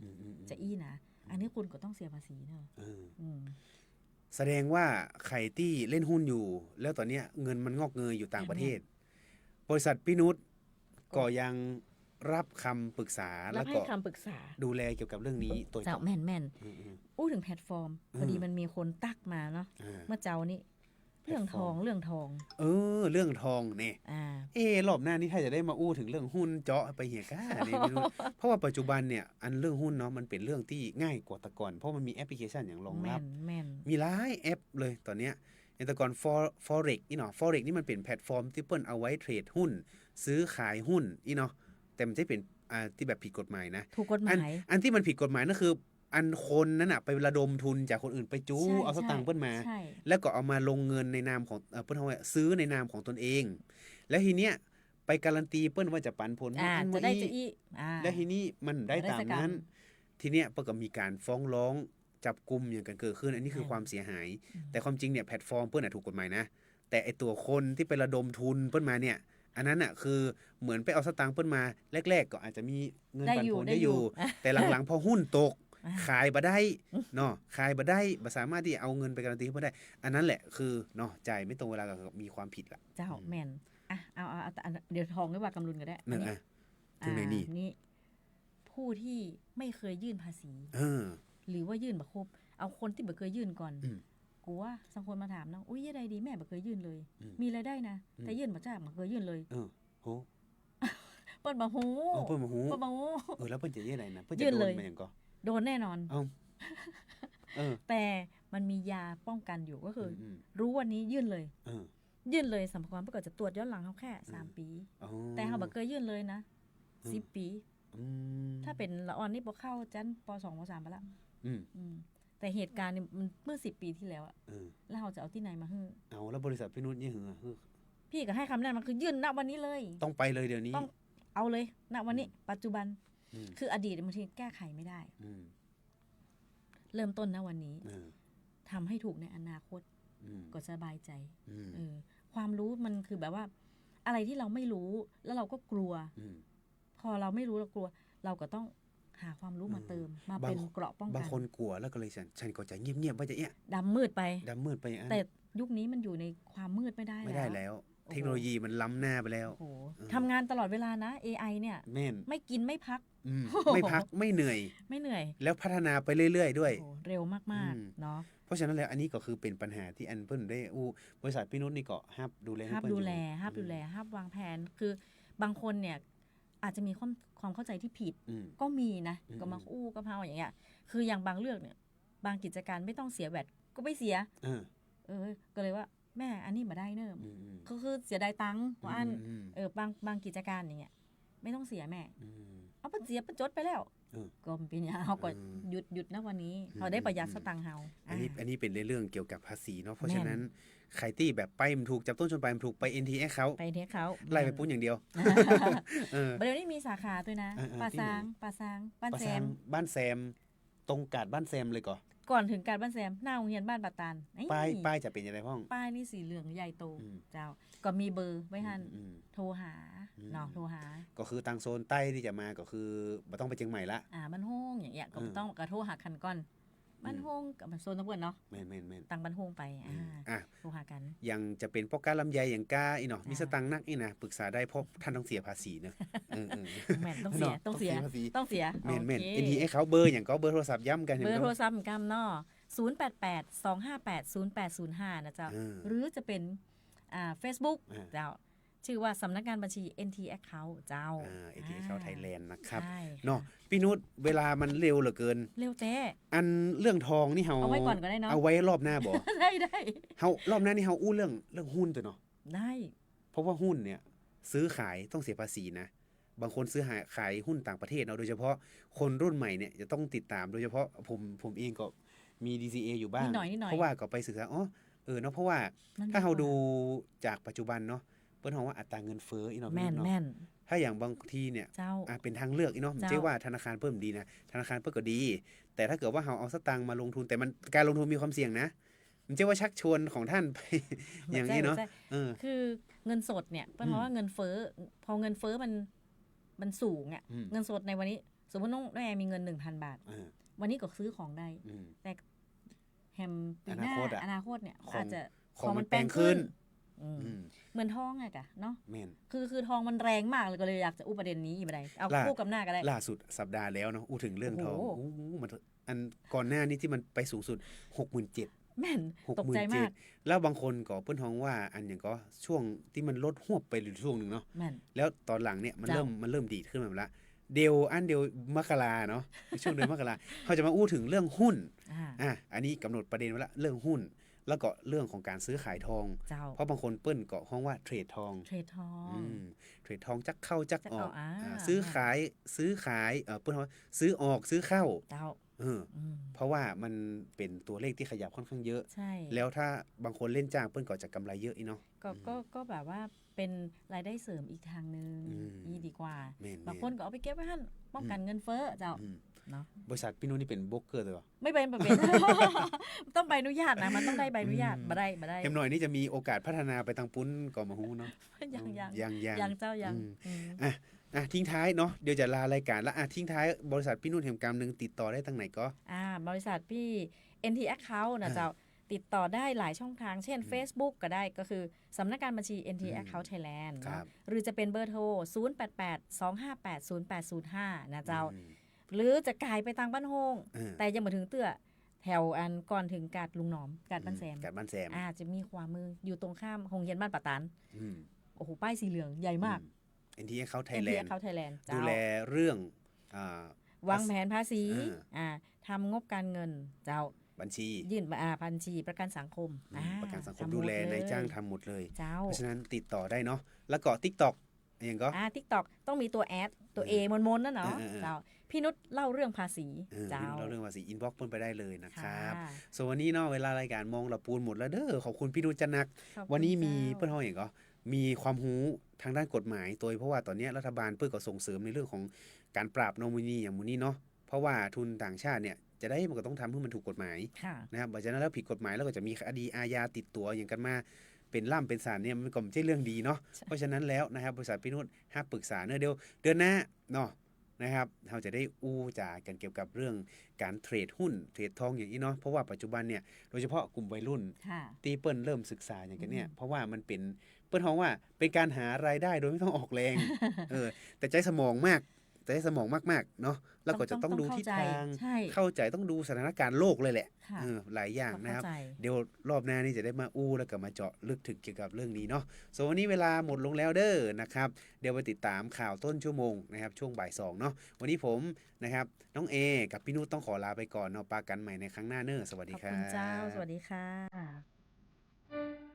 จะอี้นะ อันนี้คุณก็ต้องเสียภาษีเนอะ เออ อืม แสดงว่าใครที่เล่นหุ้นอยู่ แล้วตอนเนี้ยเงินมันงอกเงยอยู่ต่างประเทศ บริษัทพี่นุชก็ยังรับคำปรึกษา รั แล้ บ ว ให้ ก็ คำปรึกษา ดูแลเกี่ยวกับเรื่องนี้ตัว เจ้าแม่นอู้ถึงแพลตฟอร์ม พอดีมันมีคนตักมาเนาะ เมื่อเจ้านี่เรื่องทอง เรื่องทองเนี่ย รอบหน้านี้ถ้าจะได้มาอู้ถึงเรื่องหุ้นเจาะไปเหียก้าเนี่ยพี่นุช เพราะว่าปัจจุบันเนี่ยอันเรื่องหุ้นเนาะมันเป็นเรื่องที่ง่ายกว่าแต่ก่อนเพราะมันมีแอปพลิเคชันอย่างรองรับ แม่น มีหลายแอปเลยตอนเนี้ยแต่ก่อน Forex นี่เนาะ Forex นี่มันเป็นแพลตฟอร์มที่เปิ้นเอาไว้เทรดหุ้น ซื้อขายหุ้นนี่เนาะแต่มันจะเป็นที่แบบผิดกฎหมายนะ ถูกกฎหมาย อันที่มันผิดกฎหมายนั่นคือ อันคนนั้นน่ะไประดมทุนจากคนอื่นไปจู้ ใช่ เอาสตางค์เปิ้นมา ใช่ แล้วก็เอามาลงเงินในนามของเปิ้นเอาไว้ซื้อในนามของตนเอง แล้วทีเนี้ยไปการันตีเปิ้นว่าจะปันผล จะได้จะอี้ แล้วทีนี้มันได้ตามนั้น ทีเนี้ยเปิ้นก็มีการฟ้องร้อง จับกุมอย่างกันเกิดขึ้นอันนี้คือความเสียหาย แต่ความจริงเนี่ยแพลตฟอร์มเปิ้ลน่ะถูกกฎหมายนะแต่ไอตัวคนที่ไประดมทุนเปิ้ลมาเนี่ยอันนั้นน่ะคือเหมือนไปเอาสตางค์เปิ้ลมาแรกๆก็อาจจะมีเงินปันผลได้อยู่แต่หลังๆพอหุ้นตกขายบ่ได้เนาะขายบ่ได้บ่สามารถที่เอาเงินไปการันตีเพิ่นได้อันนั้นแหละคือเนาะจ่ายไม่ตรงเวลาก็มีความผิดละเจ้าแม่นอ่ะเอาเดี๋ยวทองไม่ว่ากำลุนก็ได้ นั่นอ่ะถึงไหนนี่ ผู้ที่ไม่เคยยื่นภาษีหรือว่ายื่นบ่ครบเอาคนที่บ่เคยยื่นก่อนกูว่าสังคนมาถามนะอุ้ยยังไงดีแม่บ่เคยยื่นเลยมีรายได้นะแต่ยื่นบ่จ้างบ่เคยยื่นเลยโหเปิ้นบ่ฮู้เปิ้นบ่ฮู้แล้วเปิ้นจะยื่นอะไรนะเปิ้นจะโดนมันหยังก็โดนแน่นอนแต่มันมียาป้องกันอยู่ก็คือรู้วันนี้ยื่นเลยยื่นเลยสัมภาระเพิ่นก็จะตรวจย้อนหลังเฮาแค่3ปีแต่เฮาบ่เคยยื่นเลยนะ10ปีถ้าเป็นละอ่อนนี่บ่เข้าจันป2ป3ไปแล้วแต่เหตุการณ์นี่มันเมื่อ10ปีที่แล้วอะแล้วเราจะเอาที่ไหนมาฮื้อเอาแล้วบริษัทพี่นุชนี่หือพี่ก็ให้คำแนะนำมันคือยื่นณวันนี้เลยต้องไปเลยเดี๋ยวนี้ต้องเอาเลยณวันนี้ปัจจุบันคืออดีตบางทีแก้ไขไม่ได้เริ่มต้นณวันนี้ทำให้ถูกในอนาคตก็สบายใจความรู้มันคือแบบว่าอะไรที่เราไม่รู้แล้วเราก็กลัวพอเราไม่รู้เรากลัวเราก็ต้องหาความรู้มาเติมมาเป็นเกราะป้องกันบางคนกลัวแล้วก็เลยฉันก็จะเงียบๆว่าจะดำมืดไปแต่ยุคนี้มันอยู่ในความมืดไม่ได้แล้วเทคโนโลยีมันล้ำหน้าไปแล้วทำงานตลอดเวลานะ AI เนี่ยไม่กินไม่พักไม่พักไม่เหนื่อยแล้วพัฒนาไปเรื่อยๆด้วยเร็วมากๆเนาะเพราะฉะนั้นแล้วอันนี้ก็คือเป็นปัญหาที่อันเปิ้ลได้บริษัทพี่นุชนี่ก็ฮับดูแลฮับวางแผนคือบางคนเนี่ยอาจจะมีความเข้าใจที่ผิดก็มีนะก็มาก็เฮาอย่างเงี้ยคืออย่างบางเรื่องเนี่ยบางกิจการไม่ต้องเสียแวตก็ไม่เสียก็เลยว่าแม่อันนี้มาได้เนิ่มก็คือเสียดายตังค์เพราะอันบางกิจการอย่างเงี้ยไม่ต้องเสียแม่เอาเสียจดไปแล้วก็เป็นอย่างเฮาก็หยุดนะวันนี้เขาได้ประหยัดสตังค์เฮาอันนี้เป็นเรื่องเกี่ยวกับภาษีเนาะเพราะฉะนั้นใครที่แบบไปมันถูกจับต้นชนปลายมันถูกไป NTX เขาไล่ไปปุ้นอย่างเดียวเดี๋ยวนี้มีสาขาด้วยนะป่าซางบ้านแซมตรงกาดบ้านแซมเลยก่อนถึงการบ้านแซมหน้าโรงเรียนบ้านปะตานป้ายจะเป็นยังไงพ่องป้ายนี่สีเหลืองใหญ่โตเจ้าก็มีเบอร์ไว้หั่นโทรหาเนาะโทรหาก็คือทางโซนใต้ที่จะมาก็คือบ่ต้องไปเชียงใหม่ละบ้านโฮงอย่างเงี้ยก็ต้องกระโทรหาคันก่อนบ้านโฮงกับโซนตะวันเนาะแม่นตังบ้านโฮงไปโทรหากันยังจะเป็นพวกการลำไยอย่างก้าอีเนาะมีสตังค์นักอีนะปรึกษาได้เพราะท่านต้องเสียภาษีเนอะแม่นต้องเสียแม่น NTX เขาเบอร์อย่างก็เบอร์โทรศัพท์ย้ำกันเบอร์โทรศัพท์กำเนาะ088-258-0805นะเจ้าหรือจะเป็นFacebook เจ้าชื่อว่าสำนักงานบัญชี NT Account เจ้าNT Account Thailand นะครับเนาะพี่นุชเวลามันเร็วเหลือเกินเร็วเต้อันเรื่องทองนี่เฮาเอาไว้ก่อนก็ได้เนาะเอาไว้รอบหน้าบ่ได้เฮารอบหน้านี่เฮาอู้เรื่องหุ้นตัวเนาะได้เพราะว่าหุ้นเนี่ยซื้อขายต้องเสียภาษีนะบางคนซื้อขายหุ้นต่างประเทศเนาะโดยเฉพาะคนรุ่นใหม่เนี่ยจะต้องติดตามโดยเฉพาะผมเองก็มี DCA อยู่บ้างเพราะว่าก็ไปศึกษาเนาะเพราะว่าถ้าเราดูจากปัจจุบันเนาะเปิ้นฮ้องว่าอัตราเงินเฟ้ออีเนาะแม่นถ้าอย่างบางทีเนี่ยเป็นทางเลือกอีเนาะไม่ใช่ว่าธนาคารเพิ่มดีนะธนาคารเพิ่นก็ดี แต่ถ้าเกิดว่าเราเอาสตางค์มาลงทุนแต่มันการลงทุนมีความเสี่ยงนะมันจะว่าชักชวนของท่านไปอย่างนี้เนาะคือเงินสดเนี่ยเพราะว่าเงินเฟ้อพอเงินเฟ้อมันสูงอ่ะเงินสดในวันนี้สมมติน้องแอมีเงิน 1,000 บาทวันนี้ก็ซื้อของได้แต่แฮมปีหน้าอนาคตเนี่ยอาจจะของมันแพงขึ้นเหมือนทองไงกะเนาะคือทองมันแรงมากเลยก็เลยอยากจะอู้ประเด็นนี้อีกบ่ได้เอาคู่กับหน้าก็ได้ล่าสุดสัปดาห์แล้วเนาะอู้ถึงเรื่องทองมันอันก่อนหน้านี้ที่มันไปสูงสุด 67,000 แม่นตกใจมากแล้วบางคนก็เปิ้นฮ้องว่าอันอย่างก็ช่วงที่มันลดหวบไปอยู่ช่วงนึงเนาะแล้วตอนหลังเนี่ยมันเริ่มดีขึ้นมาแล้วเดียวมกราเนาะช่วงเดือนมกราเขาจะมาอู้ถึงเรื่องหุ้นอันนี้กำหนดประเด็นไว้ละเรื่องหุ้นแล้วก็เรื่องของการซื้อขายทองเพราะบางคนเปิ้นก็ฮ้องว่าเทรดทองเทรดทองจักเข้าจักออกซื้อขายเปิ้นว่าซื้อออกซื้อเข้าเพราะว่ามันเป็นตัวเลขที่ขยับค่อนข้างเยอะแล้วถ้าบางคนเล่นจ้างเปิ้นก็จะกำไรเยอะอีเนาะก็แบบว่าเป็นรายได้เสริมอีกทางนึงดีกว่าบางคนก็เอาไปเก็บไว้หั่นป้องกันเงินเฟ้อเจ้า เนาะ บริษัทพี่นุ้นี่เป็นโบรกเกอร์เลยเหรอ ไม่เป็น ต้องใบอนุญาตนะมันต้องได้ใบอนุญาตบ่ได้ เข็มหน่อยนี่จะมีโอกาสพัฒนาไปทางปุ้นก่อนมาฮู้เนาะ ยังเจ้ายัง ทิ้งท้ายเนาะเดี๋ยวจะลารายการแล้วทิ้งท้ายบริษัทพี่นุ่นแห่งกรรมหนึ่งติดต่อได้ทางไหนก็ บริษัทพี่ NT Account นะเจ้าติดต่อได้หลายช่องทางเช่น Facebook ก็ได้ก็คือสำนักงานบัญชี NT Account Thailand เนาะหรือจะเป็นเบอร์โทร 0882580805 นะเจ้าหรือจะกลายไปทางบ้านโฮงแต่ยังมาถึงเตื้อแถวอันก่อนถึงกาดลุงหนอมกาดบ้านแซมจะมีขวามืออยู่ตรงข้ามโรงเรียนบ้านปะตันโอ้โหป้ายสีเหลืองใหญ่มาก NT Account Thailand ดูแลเรื่องวางแผนภาษีทำงบการเงินเจ้าบัญชียื่นบัญชีประกันสังคมประกันสังคมดูแลในจ้างทำหมดเลย เพราะฉะนั้นติดต่อได้เนาะแล้วก็ TikTok อย่างก็ TikTok ต้องมีตัวแอดตัว A มนๆนั่นเนาะเจ้าพี่นุชเล่าเรื่องภาษีเจ้าเล่าเรื่องภาษีอินบ็อกซ์เพิ่นไปได้เลยนะครับส่วนวันนี้เนาะเวลารายการมองละปูนหมดแล้วเด้อขอบคุณพี่นุชจันนักวันนี้มีเพิ่นเฮาอย่างก็มีความรู้ทางด้านกฎหมายตัวเพราะว่าตอนนี้รัฐบาลเพิ่นก็ส่งเสริมในเรื่องของการปราบโนมินีอย่างมื้อนี้เนาะเพราะว่าทุนต่างชาติเนี่ยจะได้มันก็ต้องทำให้มันถูกกฎหมายนะครับเพราะฉะนั้นแล้วผิดกฎหมายแล้วก็จะมีคดีอาญาติดตัวอย่างกันมาเป็นล่ำเป็นสารเนี่ยมันก็ไม่ใช่เรื่องดีเนาะเพราะฉะนั้นแล้วนะครับบริษัทพี่นุชห้าปรึกษาเดี๋ยวเดือนหน้าเนาะนะครับเราจะได้อู้จากันเกี่ยวกับเรื่องการเทรดหุ้นเทรดทองอย่างนี้เนาะเพราะว่าปัจจุบันเนี่ยโดยเฉพาะกลุ่มวัยรุ่นที่เปิ้ลเริ่มศึกษาอย่างกันเนี่ยเพราะว่ามันเป็นเปิ้ลท้องว่าเป็นการหารายได้โดยไม่ต้องออกแรงแต่ใจสมองมากแต่สมองมากๆเนาะแล้วก็จะต้องดูทิศทางเข้าใจต้องดูสถานการณ์โลกเลยแหละหลายอย่างนะครับเดี๋ยวรอบหน้านี่จะได้มาอู้แล้วก็มาเจาะลึกถึงเกี่ยวกับเรื่องนี้เนาะส่วนวันนี้เวลาหมดลงแล้วเด้อนะครับเดี๋ยวไปติดตามข่าวต้นชั่วโมงนะครับช่วงบ่าย2เนาะวันนี้ผมนะครับน้องเอกับพี่นุชต้องขอลาไปก่อนเนาะปากันใหม่ในครั้งหน้าเน้อสวัสดีครับขอบคุณเจ้าสวัสดีค่ะ